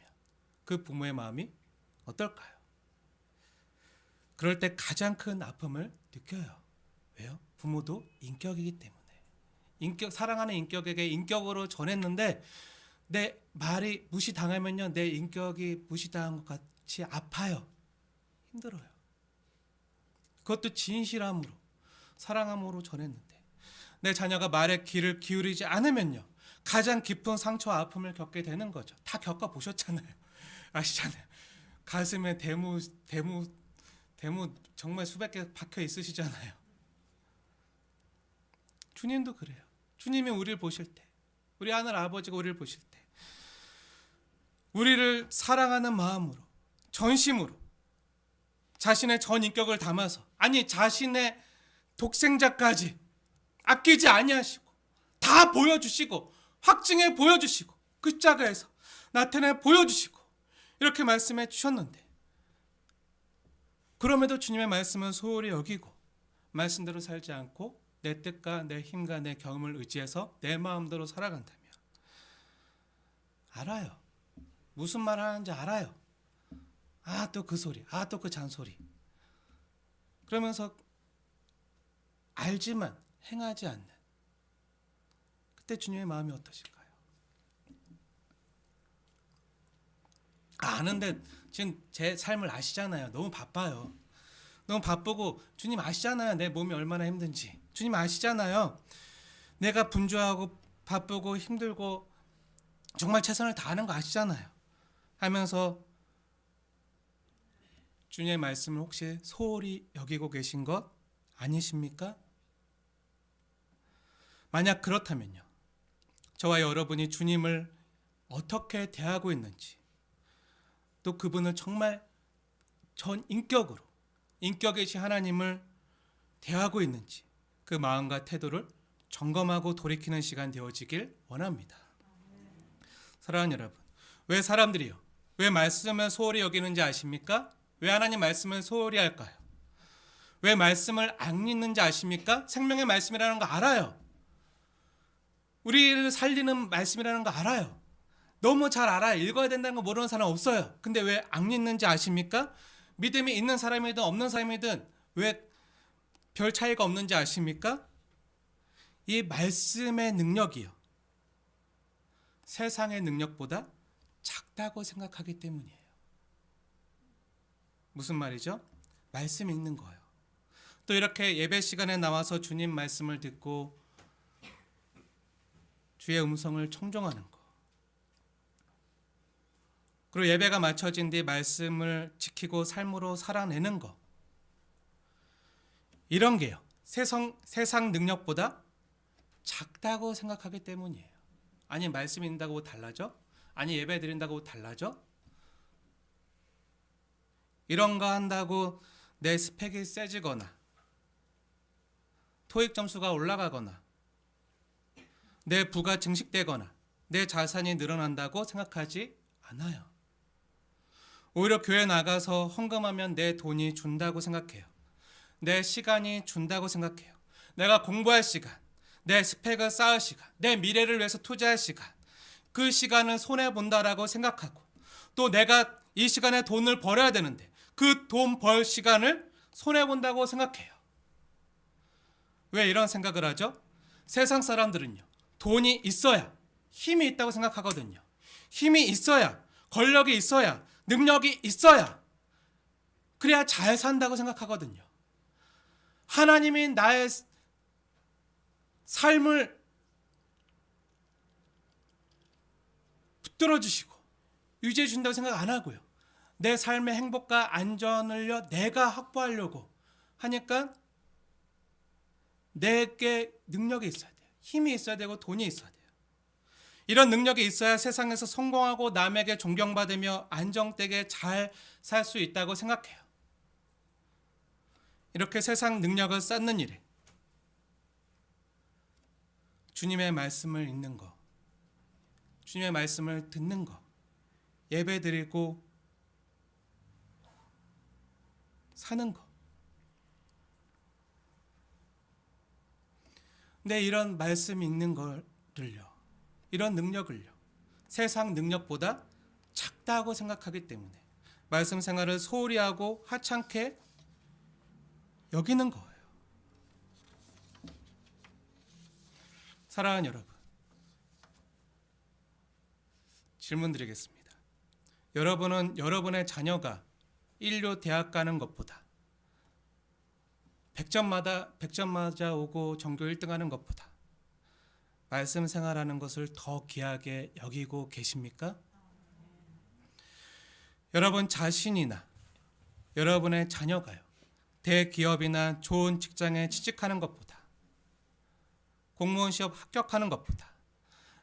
Speaker 1: 그 부모의 마음이 어떨까요? 그럴 때 가장 큰 아픔을 느껴요. 왜요? 부모도 인격이기 때문에. 사랑하는 인격에게 인격으로 전했는데 내 말이 무시당하면요, 내 인격이 무시당한 것 같이 아파요. 힘들어요. 그것도 진실함으로 사랑함으로 전했는데 내 자녀가 말에 귀를 기울이지 않으면요 가장 깊은 상처와 아픔을 겪게 되는 거죠. 다 겪어보셨잖아요. 아시잖아요. 가슴에 대무 정말 수백 개 박혀 있으시잖아요. 주님도 그래요. 주님이 우리를 보실 때, 우리 하늘 아버지가 우리를 보실 때 우리를 사랑하는 마음으로, 전심으로 자신의 전 인격을 담아서, 아니 자신의 독생자까지 아끼지 아니하시고 다 보여주시고 확증해 보여주시고 그 십자가에서 나타내 보여주시고 이렇게 말씀해 주셨는데, 그럼에도 주님의 말씀은 소홀히 여기고 말씀대로 살지 않고 내 뜻과 내 힘과 내 경험을 의지해서 내 마음대로 살아간다면, 알아요. 무슨 말 하는지 알아요. 아, 또 그 소리, 아, 또 그 잔소리. 그러면서 알지만 행하지 않는, 그때 주님의 마음이 어떠실까요? 아는데 지금 제 삶을 아시잖아요. 너무 바빠요. 너무 바쁘고 주님 아시잖아요. 내 몸이 얼마나 힘든지. 주님 아시잖아요. 내가 분주하고 바쁘고 힘들고 정말 최선을 다하는 거 아시잖아요. 하면서 주님의 말씀을 혹시 소홀히 여기고 계신 것 아니십니까? 만약 그렇다면요, 저와 여러분이 주님을 어떻게 대하고 있는지, 또 그분을 정말 전 인격으로, 인격이신 하나님을 대하고 있는지 그 마음과 태도를 점검하고 돌이키는 시간 되어지길 원합니다. 사랑하는 여러분, 왜 사람들이요, 왜 말씀을 소홀히 여기는지 아십니까? 왜 하나님 말씀을 소홀히 할까요? 왜 말씀을 안 읽는지 아십니까? 생명의 말씀이라는 거 알아요. 우리를 살리는 말씀이라는 거 알아요. 너무 잘 알아요. 읽어야 된다는 거 모르는 사람 없어요. 근데 왜 안 읽는지 아십니까? 믿음이 있는 사람이든 없는 사람이든 왜 별 차이가 없는지 아십니까? 이 말씀의 능력이요, 세상의 능력보다 작다고 생각하기 때문이에요. 무슨 말이죠? 말씀 읽는 거예요. 또 이렇게 예배 시간에 나와서 주님 말씀을 듣고 주의 음성을 청종하는 거, 그리고 예배가 마쳐진 뒤 말씀을 지키고 삶으로 살아내는 거, 이런 게요 세상 능력보다 작다고 생각하기 때문이에요. 아니 말씀 읽는다고 달라져? 아니 예배 드린다고 달라져? 이런 거 한다고 내 스펙이 세지거나 토익 점수가 올라가거나 내 부가 증식되거나 내 자산이 늘어난다고 생각하지 않아요. 오히려 교회 나가서 헌금하면 내 돈이 준다고 생각해요. 내 시간이 준다고 생각해요. 내가 공부할 시간, 내 스펙을 쌓을 시간, 내 미래를 위해서 투자할 시간, 그 시간을 손해본다라고 생각하고, 또 내가 이 시간에 돈을 벌어야 되는데 그 돈 벌 시간을 손해본다고 생각해요. 왜 이런 생각을 하죠? 세상 사람들은요, 돈이 있어야 힘이 있다고 생각하거든요. 힘이 있어야, 권력이 있어야, 능력이 있어야 그래야 잘 산다고 생각하거든요. 하나님이 나의 삶을 붙들어 주시고 유지해 준다고 생각 안 하고요, 내 삶의 행복과 안전을요 내가 확보하려고 하니까 내게 능력이 있어야 돼요. 힘이 있어야 되고 돈이 있어야 돼요. 이런 능력이 있어야 세상에서 성공하고 남에게 존경받으며 안정되게 잘 살 수 있다고 생각해요. 이렇게 세상 능력을 쌓는 일에 주님의 말씀을 읽는 거, 주님의 말씀을 듣는 거, 예배 드리고 사는 거, 근데 이런 말씀 읽는 거를요, 이런 능력을요 세상 능력보다 작다고 생각하기 때문에 말씀 생활을 소홀히 하고 하찮게 여기는 거예요. 사랑하는 여러분, 질문 드리겠습니다. 여러분은 여러분의 자녀가 인류 대학 가는 것보다 100점 맞아 오고 전교 1등 하는 것보다 말씀 생활하는 것을 더 귀하게 여기고 계십니까? 여러분 자신이나 여러분의 자녀가요, 대기업이나 좋은 직장에 취직하는 것보다, 공무원 시험 합격하는 것보다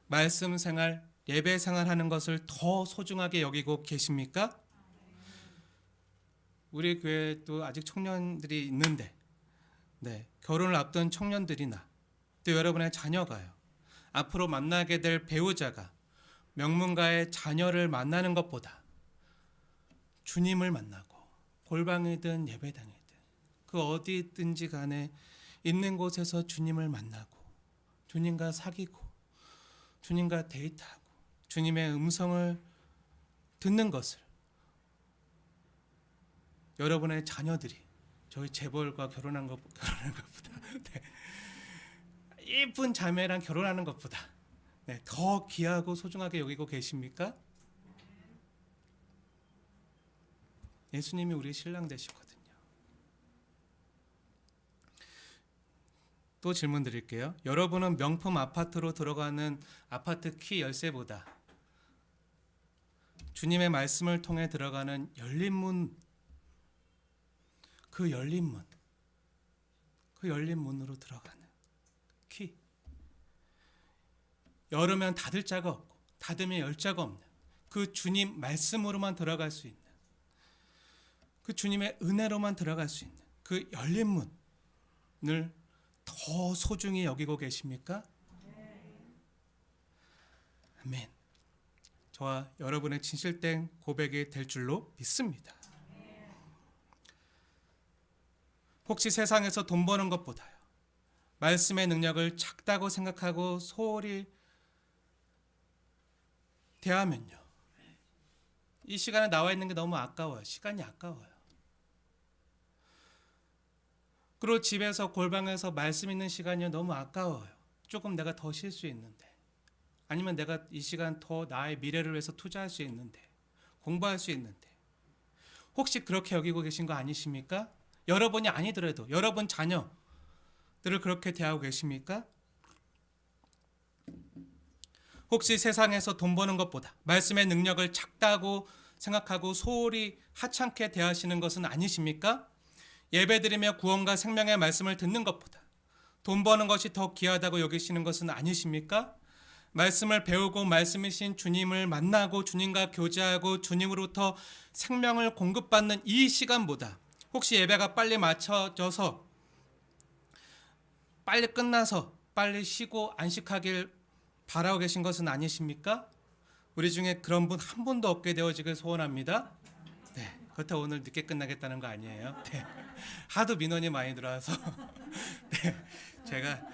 Speaker 1: 말씀 생활, 예배 생활하는 것을 더 소중하게 여기고 계십니까? 우리 교회도 아직 청년들이 있는데, 결혼을 앞둔 청년들이나 또 여러분의 자녀가요, 앞으로 만나게 될 배우자가 명문가의 자녀를 만나는 것보다 주님을 만나고 골방이든 예배당이든 그 어디든지 간에 있는 곳에서 주님을 만나고 주님과 사귀고 주님과 데이트하고 주님의 음성을 듣는 것을 여러분의 자녀들이 저희 재벌과 결혼한 것보다 이쁜 자매랑 결혼하는 것보다 더 귀하고 소중하게 여기고 계십니까? 예수님이 우리 신랑 되시거든요. 또 질문 드릴게요. 여러분은 명품 아파트로 들어가는 아파트 키 열쇠보다 주님의 말씀을 통해 들어가는 열린 문, 그 열린 문으로 들어가는 키, 열으면 닫을 자가 없고 닫으면 열 자가 없는 그 주님 말씀으로만 들어갈 수 있는, 그 주님의 은혜로만 들어갈 수 있는 그 열린 문을 더 소중히 여기고 계십니까? 아멘. 저와 여러분의 진실된 고백이 될 줄로 믿습니다. 혹시 세상에서 돈 버는 것보다요, 말씀의 능력을 작다고 생각하고 소홀히 대하면요, 이 시간에 나와 있는 게 너무 아까워요. 시간이 아까워요. 그리고 집에서 골방에서 말씀 있는 시간이 너무 아까워요. 조금 내가 더 쉴 수 있는데, 아니면 내가 이 시간 더 나의 미래를 위해서 투자할 수 있는데, 공부할 수 있는데, 혹시 그렇게 여기고 계신 거 아니십니까? 여러분이 아니더라도 여러분 자녀들을 그렇게 대하고 계십니까? 혹시 세상에서 돈 버는 것보다 말씀의 능력을 작다고 생각하고 소홀히 하찮게 대하시는 것은 아니십니까? 예배드리며 구원과 생명의 말씀을 듣는 것보다 돈 버는 것이 더 귀하다고 여기시는 것은 아니십니까? 말씀을 배우고 말씀이신 주님을 만나고 주님과 교제하고 주님으로부터 생명을 공급받는 이 시간보다 혹시 예배가 빨리 맞춰져서 빨리 끝나서 빨리 쉬고 안식하길 바라고 계신 것은 아니십니까? 우리 중에 그런 분 한 분도 없게 되어지길 소원합니다. 그렇다고 오늘 늦게 끝나겠다는 거 아니에요. 하도 민원이 많이 들어와서 제가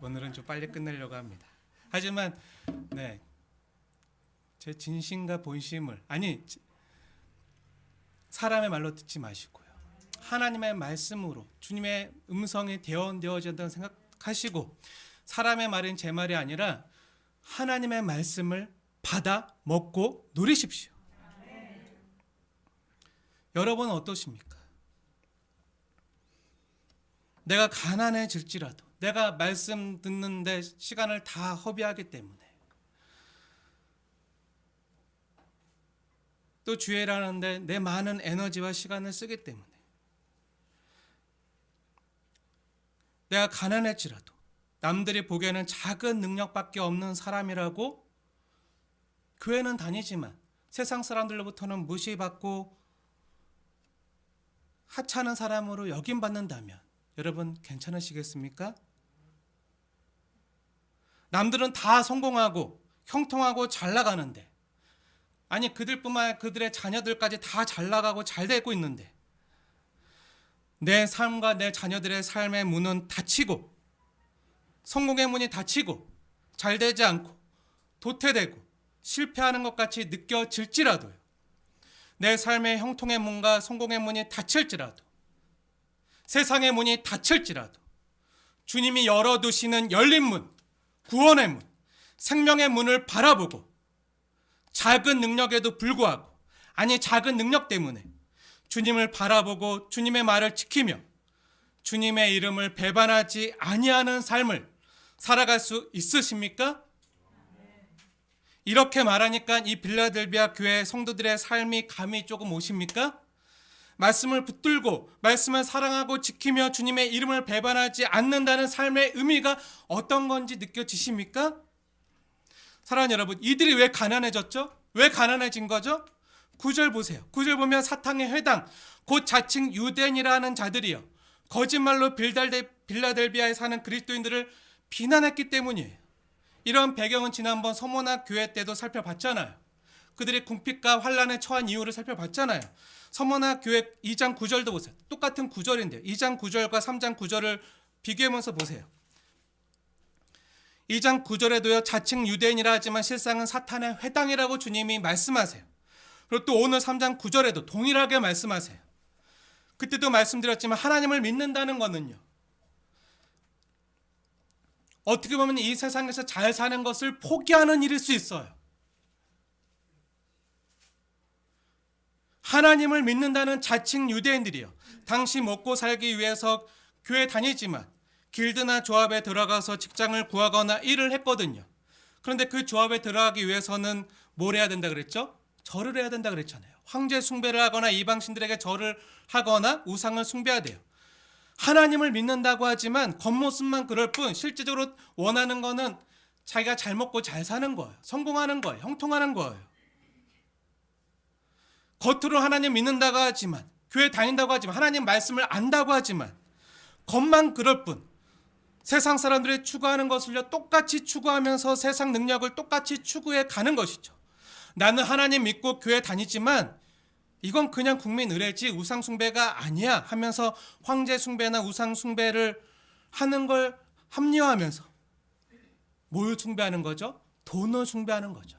Speaker 1: 오늘은 좀 빨리 끝내려고 합니다. 하지만 제 진심과 본심을, 사람의 말로 듣지 마시고요, 하나님의 말씀으로 주님의 음성이 대언되어진다고 생각하시고, 사람의 말은 제 말이 아니라 하나님의 말씀을 받아 먹고 누리십시오. 여러분은 어떠십니까? 내가 가난해질지라도, 내가 말씀 듣는데 시간을 다 허비하기 때문에, 또 주일하는데 내 많은 에너지와 시간을 쓰기 때문에, 내가 가난할지라도 남들이 보기에는 작은 능력밖에 없는 사람이라고 교회는 다니지만 세상 사람들로부터는 무시받고 하찮은 사람으로 여김받는다면 여러분 괜찮으시겠습니까? 남들은 다 성공하고 형통하고 잘 나가는데, 그들뿐만 아니라 그들의 자녀들까지 다 잘 나가고 잘 되고 있는데, 내 삶과 내 자녀들의 삶의 문은 닫히고 성공의 문이 닫히고 잘 되지 않고 도태되고 실패하는 것 같이 느껴질지라도요, 내 삶의 형통의 문과 성공의 문이 닫힐지라도, 세상의 문이 닫힐지라도 주님이 열어두시는 열린 문, 구원의 문, 생명의 문을 바라보고 작은 능력에도 불구하고, 작은 능력 때문에 주님을 바라보고 주님의 말을 지키며 주님의 이름을 배반하지 아니하는 삶을 살아갈 수 있으십니까? 이렇게 말하니까 이 빌라델비아 교회 성도들의 삶이 감이 조금 오십니까? 말씀을 붙들고 말씀을 사랑하고 지키며 주님의 이름을 배반하지 않는다는 삶의 의미가 어떤 건지 느껴지십니까? 사랑하는 여러분, 이들이 왜 가난해졌죠? 왜 가난해진 거죠? 9절 보세요. 9절 보면 사탕의 회당, 곧 자칭 유대인이라는 자들이요, 거짓말로 빌라델비아에 사는 그리스도인들을 비난했기 때문이에요. 이런 배경은 지난번 서모나 교회 때도 살펴봤잖아요. 그들이 궁핍과 환란에 처한 이유를 살펴봤잖아요. 서모나 교회 2장 9절도 보세요. 똑같은 9절인데요. 2장 9절과 3장 9절을 비교하면서 보세요. 2장 9절에도요, 자칭 유대인이라 하지만 실상은 사탄의 회당이라고 주님이 말씀하세요. 그리고 또 오늘 3장 9절에도 동일하게 말씀하세요. 그때도 말씀드렸지만 하나님을 믿는다는 것은요, 어떻게 보면 이 세상에서 잘 사는 것을 포기하는 일일 수 있어요. 하나님을 믿는다는 자칭 유대인들이요, 당시 먹고 살기 위해서 교회 다니지만 길드나 조합에 들어가서 직장을 구하거나 일을 했거든요. 그런데 그 조합에 들어가기 위해서는 뭘 해야 된다 그랬죠? 절을 해야 된다 그랬잖아요. 황제 숭배를 하거나 이방신들에게 절을 하거나 우상을 숭배해야 돼요. 하나님을 믿는다고 하지만 겉모습만 그럴 뿐 실제적으로 원하는 거는 자기가 잘 먹고 잘 사는 거예요. 성공하는 거예요. 형통하는 거예요. 겉으로 하나님 믿는다고 하지만, 교회 다닌다고 하지만, 하나님 말씀을 안다고 하지만 겉만 그럴 뿐 세상 사람들이 추구하는 것을요 똑같이 추구하면서 세상 능력을 똑같이 추구해 가는 것이죠. 나는 하나님 믿고 교회 다니지만 이건 그냥 국민 의례지 우상 숭배가 아니야 하면서 황제 숭배나 우상 숭배를 하는 걸 합리화하면서 뭘 숭배하는 거죠? 돈을 숭배하는 거죠.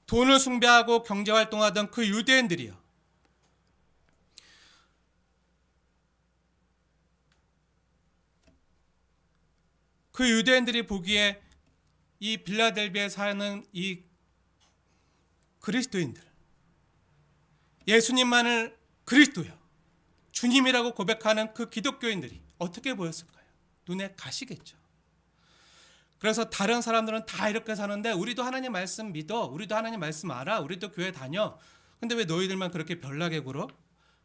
Speaker 1: 돈을 숭배하고 경제활동하던 그 유대인들이요, 그 유대인들이 보기에 이 빌라델비아에 사는 이 그리스도인들, 예수님만을 그리스도요, 주님이라고 고백하는 그 기독교인들이 어떻게 보였을까요? 눈에 가시겠죠. 그래서 다른 사람들은 다 이렇게 사는데 우리도 하나님 말씀 믿어, 우리도 하나님 말씀 알아, 우리도 교회 다녀, 근데 왜 너희들만 그렇게 별나게 굴어?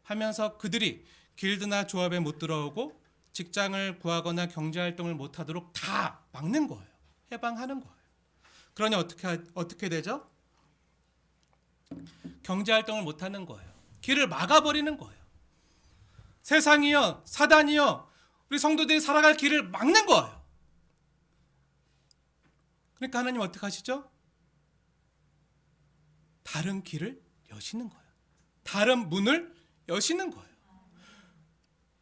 Speaker 1: 하면서 그들이 길드나 조합에 못 들어오고 직장을 구하거나 경제활동을 못하도록 다 막는 거예요. 해방하는 거예요. 그러니 어떻게 되죠? 경제활동을 못하는 거예요. 길을 막아버리는 거예요. 세상이요, 사단이요, 우리 성도들이 살아갈 길을 막는 거예요. 그러니까 하나님 어떻게 하시죠? 다른 길을 여시는 거예요. 다른 문을 여시는 거예요.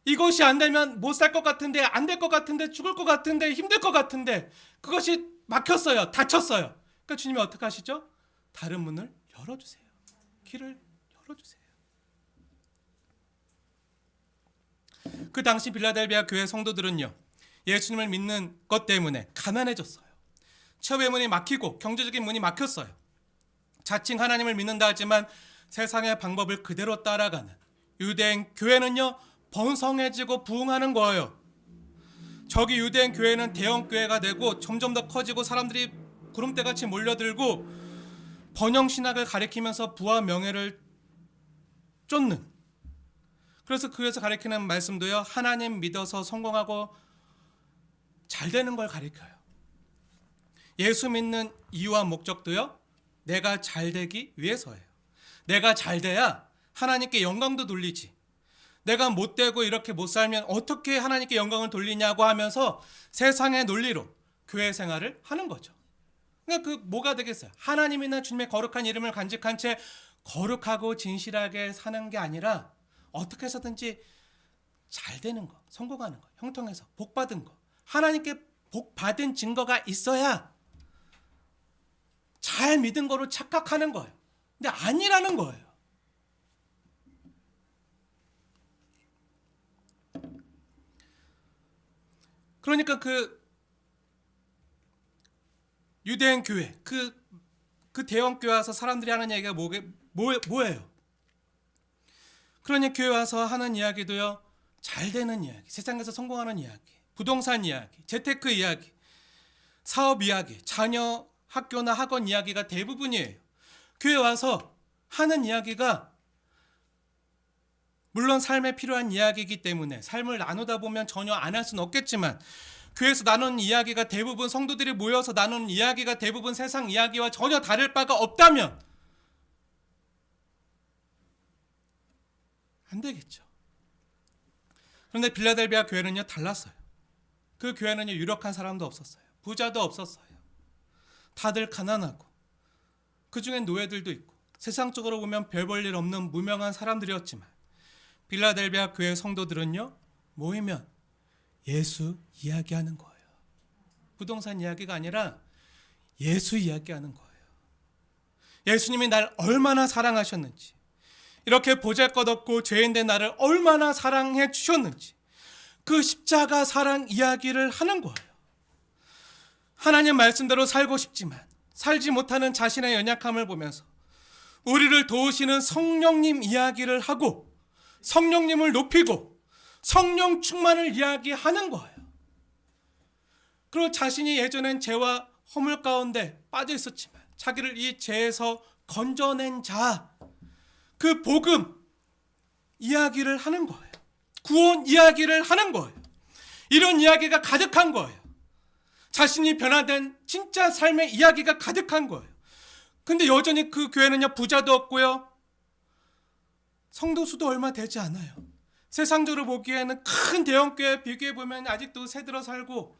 Speaker 1: 이것이 안 되면 못 살 것 같은데, 안 될 것 같은데, 죽을 것 같은데, 힘들 것 같은데, 그것이 막혔어요. 닫혔어요. 그러니까 주님이 어떻게 하시죠? 다른 문을 열어주세요. 길을 열어주세요. 그 당시 빌라델비아 교회 성도들은요, 예수님을 믿는 것 때문에 가난해졌어요. 취업의 문이 막히고 경제적인 문이 막혔어요. 자칭 하나님을 믿는다 하지만 세상의 방법을 그대로 따라가는 유대인 교회는요 번성해지고 부흥하는 거예요. 저기 유대인 교회는 대형 교회가 되고 점점 더 커지고 사람들이 구름대같이 몰려들고 번영신학을 가리키면서 부와 명예를 쫓는, 그래서 그 교회에서 가리키는 말씀도요, 하나님 믿어서 성공하고 잘 되는 걸 가리켜요. 예수 믿는 이유와 목적도요, 내가 잘 되기 위해서예요. 내가 잘 돼야 하나님께 영광도 돌리지, 내가 못 되고 이렇게 못 살면 어떻게 하나님께 영광을 돌리냐고 하면서 세상의 논리로 교회 생활을 하는 거죠. 그러니까 그 뭐가 되겠어요? 하나님이나 주님의 거룩한 이름을 간직한 채 거룩하고 진실하게 사는 게 아니라 어떻게 해서든지 잘 되는 거, 성공하는 거, 형통해서 복 받은 거, 하나님께 복 받은 증거가 있어야 잘 믿은 거로 착각하는 거예요. 근데 아니라는 거예요. 그러니까 그 유대인 교회, 그 대형 교회 와서 사람들이 하는 얘기가 뭐예요? 그러니 교회 와서 하는 이야기도요, 잘 되는 이야기, 세상에서 성공하는 이야기, 부동산 이야기, 재테크 이야기, 사업 이야기, 자녀 학교나 학원 이야기가 대부분이에요. 교회 와서 하는 이야기가 물론 삶에 필요한 이야기이기 때문에 삶을 나누다 보면 전혀 안 할 수는 없겠지만 교회에서 나누는 이야기가 대부분 성도들이 모여서 나누는 이야기가 대부분 세상 이야기와 전혀 다를 바가 없다면 안 되겠죠. 그런데 빌라델비아 교회는요 달랐어요. 그 교회는요 유력한 사람도 없었어요. 부자도 없었어요. 다들 가난하고 그 중엔 노예들도 있고 세상적으로 보면 별 볼 일 없는 무명한 사람들이었지만 빌라델비아 교회 성도들은요 모이면 예수 이야기하는 거예요. 부동산 이야기가 아니라 예수 이야기하는 거예요. 예수님이 날 얼마나 사랑하셨는지, 이렇게 보잘것없고 죄인된 나를 얼마나 사랑해 주셨는지 그 십자가 사랑 이야기를 하는 거예요. 하나님 말씀대로 살고 싶지만 살지 못하는 자신의 연약함을 보면서 우리를 도우시는 성령님 이야기를 하고 성령님을 높이고 성령 충만을 이야기하는 거예요. 그리고 자신이 예전엔 죄와 허물 가운데 빠져 있었지만 자기를 이 죄에서 건져낸 자, 그 복음 이야기를 하는 거예요. 구원 이야기를 하는 거예요. 이런 이야기가 가득한 거예요. 자신이 변화된 진짜 삶의 이야기가 가득한 거예요. 근데 여전히 그 교회는요 부자도 없고요 성도 수도 얼마 되지 않아요. 세상적으로 보기에는 큰 대형교회 비교해보면 아직도 새들어 살고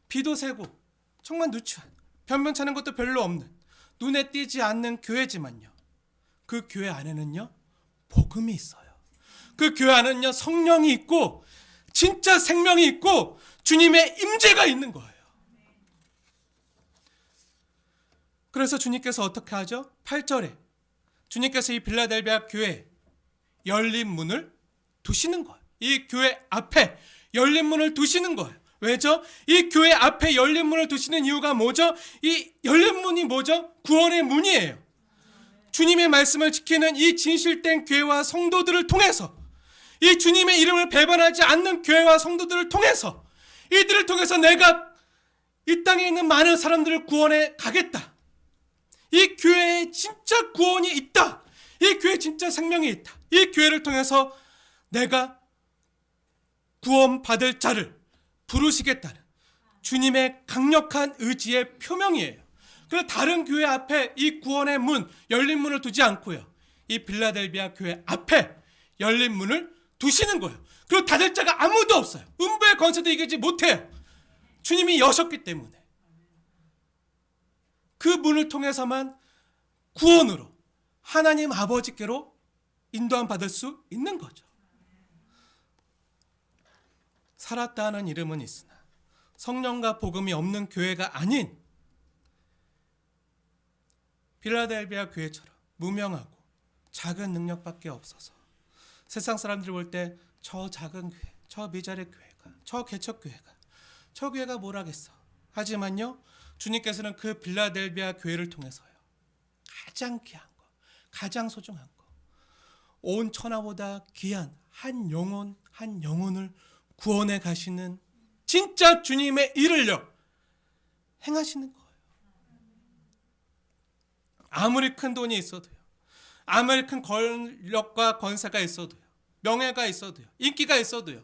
Speaker 1: 비도 새고 정말 누추한 변변찮은 것도 별로 없는 눈에 띄지 않는 교회지만요 그 교회 안에는요 복음이 있어요. 그 교회 안에는요 성령이 있고 진짜 생명이 있고 주님의 임재가 있는 거예요. 그래서 주님께서 어떻게 하죠? 8절에 주님께서 이 빌라델비아 교회 열린 문을 두시는 거예요. 이 교회 앞에 열린 문을 두시는 거예요. 왜죠? 이 교회 앞에 열린 문을 두시는 이유가 뭐죠? 이 열린 문이 뭐죠? 구원의 문이에요. 주님의 말씀을 지키는 이 진실된 교회와 성도들을 통해서 이 주님의 이름을 배반하지 않는 교회와 성도들을 통해서 이들을 통해서 내가 이 땅에 있는 많은 사람들을 구원해 가겠다. 이 교회에 진짜 구원이 있다. 이 교회에 진짜 생명이 있다. 이 교회를 통해서 내가 구원받을 자를 부르시겠다는 주님의 강력한 의지의 표명이에요. 그래서 다른 교회 앞에 이 구원의 문, 열린 문을 두지 않고요. 이 빌라델비아 교회 앞에 열린 문을 두시는 거예요. 그리고 닫을 자가 아무도 없어요. 음부의 권세도 이기지 못해요. 주님이 여셨기 때문에. 그 문을 통해서만 구원으로 하나님 아버지께로 인도함 받을 수 있는 거죠. 살았다 하는 이름은 있으나 성령과 복음이 없는 교회가 아닌 빌라델비아 교회처럼 무명하고 작은 능력밖에 없어서 세상 사람들이 볼 때 저 작은 교회, 저 미자리 교회가, 저 개척 교회가, 저 교회가 뭘 하겠어. 하지만요 주님께서는 그 빌라델비아 교회를 통해서요 가장 귀한 거, 가장 소중한 거, 온 천하보다 귀한 한 영혼 한 영혼을 구원해 가시는 진짜 주님의 일을요 행하시는 거예요. 아무리 큰 돈이 있어도요, 아무리 큰 권력과 권세가 있어도요, 명예가 있어도요, 인기가 있어도요,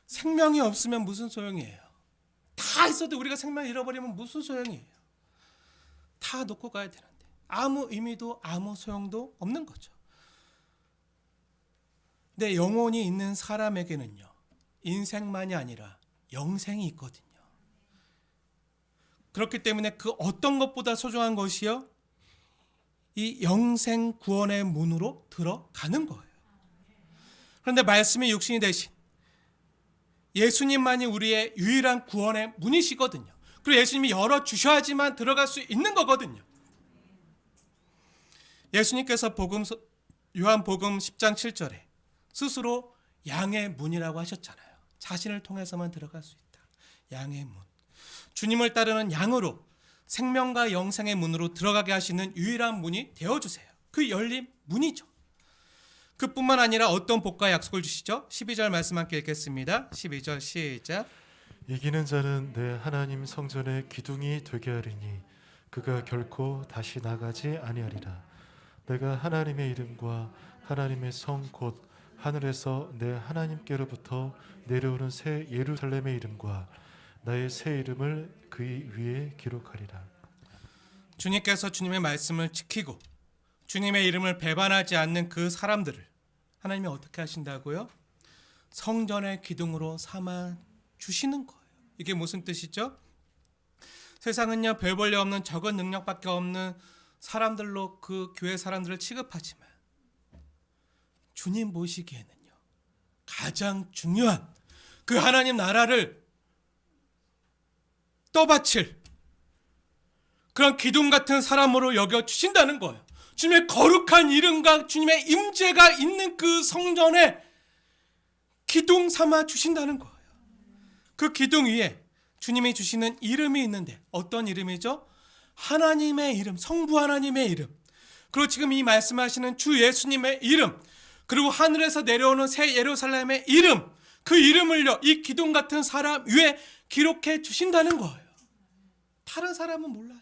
Speaker 1: 생명이 없으면 무슨 소용이에요. 다 있어도 우리가 생명을 잃어버리면 무슨 소용이에요. 다 놓고 가야 되는데 아무 의미도 아무 소용도 없는 거죠. 내 영혼이 있는 사람에게는요 인생만이 아니라 영생이 있거든요. 그렇기 때문에 그 어떤 것보다 소중한 것이요 이 영생 구원의 문으로 들어가는 거예요. 그런데 말씀이 육신이 되신 예수님만이 우리의 유일한 구원의 문이시거든요. 그리고 예수님이 열어주셔야지만 들어갈 수 있는 거거든요. 예수님께서 요한복음 10장 7절에 스스로 양의 문이라고 하셨잖아요. 자신을 통해서만 들어갈 수 있다. 양의 문. 주님을 따르는 양으로 생명과 영생의 문으로 들어가게 하시는 유일한 문이 되어주세요. 그 열린 문이죠. 그뿐만 아니라 어떤 복과 약속을 주시죠? 12절 말씀 함께 읽겠습니다. 12절 시작.
Speaker 2: 이기는 자는 내 하나님 성전의 기둥이 되게 하리니 그가 결코 다시 나가지 아니하리라. 내가 하나님의 이름과 하나님의 성 곧 하늘에서 내 하나님께로부터 내려오는 새 예루살렘의 이름과 나의 새 이름을 그 위에 기록하리라.
Speaker 1: 주님께서 주님의 말씀을 지키고 주님의 이름을 배반하지 않는 그 사람들을 하나님이 어떻게 하신다고요? 성전의 기둥으로 삼아 주시는 거예요. 이게 무슨 뜻이죠? 세상은요, 별 볼 일 없는 적은 능력밖에 없는 사람들로 그 교회 사람들을 취급하지만 주님 보시기에는요, 가장 중요한 그 하나님 나라를 떠받칠 그런 기둥 같은 사람으로 여겨 주신다는 거예요. 주님의 거룩한 이름과 주님의 임재가 있는 그 성전에 기둥 삼아 주신다는 거예요. 그 기둥 위에 주님이 주시는 이름이 있는데 어떤 이름이죠? 하나님의 이름, 성부 하나님의 이름. 그리고 지금 이 말씀하시는 주 예수님의 이름, 그리고 하늘에서 내려오는 새 예루살렘의 이름, 그 이름을요, 이 기둥 같은 사람 위에 기록해 주신다는 거예요. 다른 사람은 몰라요.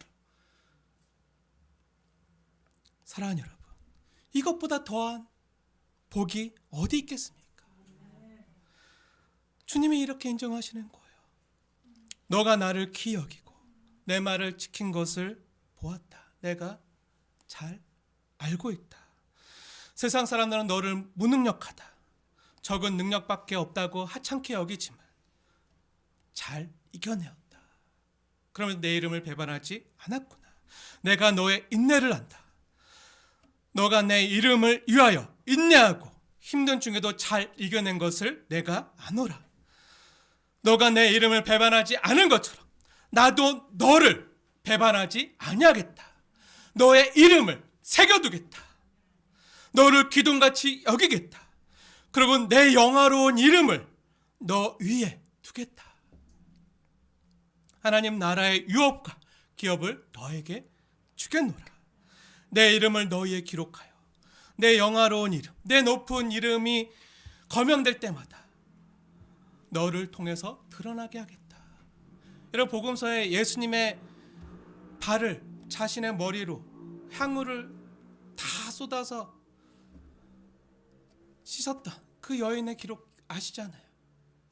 Speaker 1: 사랑하는 여러분, 이것보다 더한 복이 어디 있겠습니까? 주님이 이렇게 인정하시는 거예요. 너가 나를 귀히 여기고 내 말을 지킨 것을 보았다. 내가 잘 알고 있다. 세상 사람들은 너를 무능력하다, 적은 능력밖에 없다고 하찮게 여기지만 잘 이겨내었다. 그러면 내 이름을 배반하지 않았구나. 내가 너의 인내를 안다. 너가 내 이름을 위하여 인내하고 힘든 중에도 잘 이겨낸 것을 내가 아노라. 너가 내 이름을 배반하지 않은 것처럼 나도 너를 배반하지 아니하겠다. 너의 이름을 새겨두겠다. 너를 기둥같이 여기겠다. 그리고 내 영화로운 이름을 너 위에 두겠다. 하나님 나라의 유업과 기업을 너에게 주겠노라. 내 이름을 너희에 기록하여 내 영화로운 이름, 내 높은 이름이 거명될 때마다 너를 통해서 드러나게 하겠다. 여러분, 복음서에 예수님의 발을 자신의 머리로 향유를 다 쏟아서 씻었던 그 여인의 기록 아시잖아요.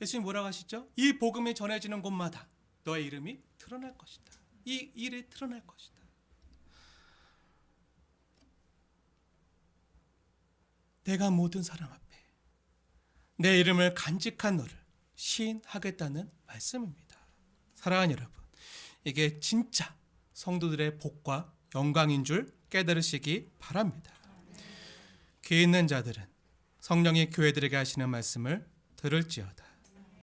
Speaker 1: 예수님 뭐라고 하시죠? 이 복음이 전해지는 곳마다 너의 이름이 드러날 것이다. 이 일이 드러날 것이다. 내가 모든 사람 앞에 내 이름을 간직한 너를 시인하겠다는 말씀입니다. 사랑하는 여러분, 이게 진짜 성도들의 복과 영광인 줄 깨달으시기 바랍니다. 귀 있는 자들은 성령이 교회들에게 하시는 말씀을 들을지어다.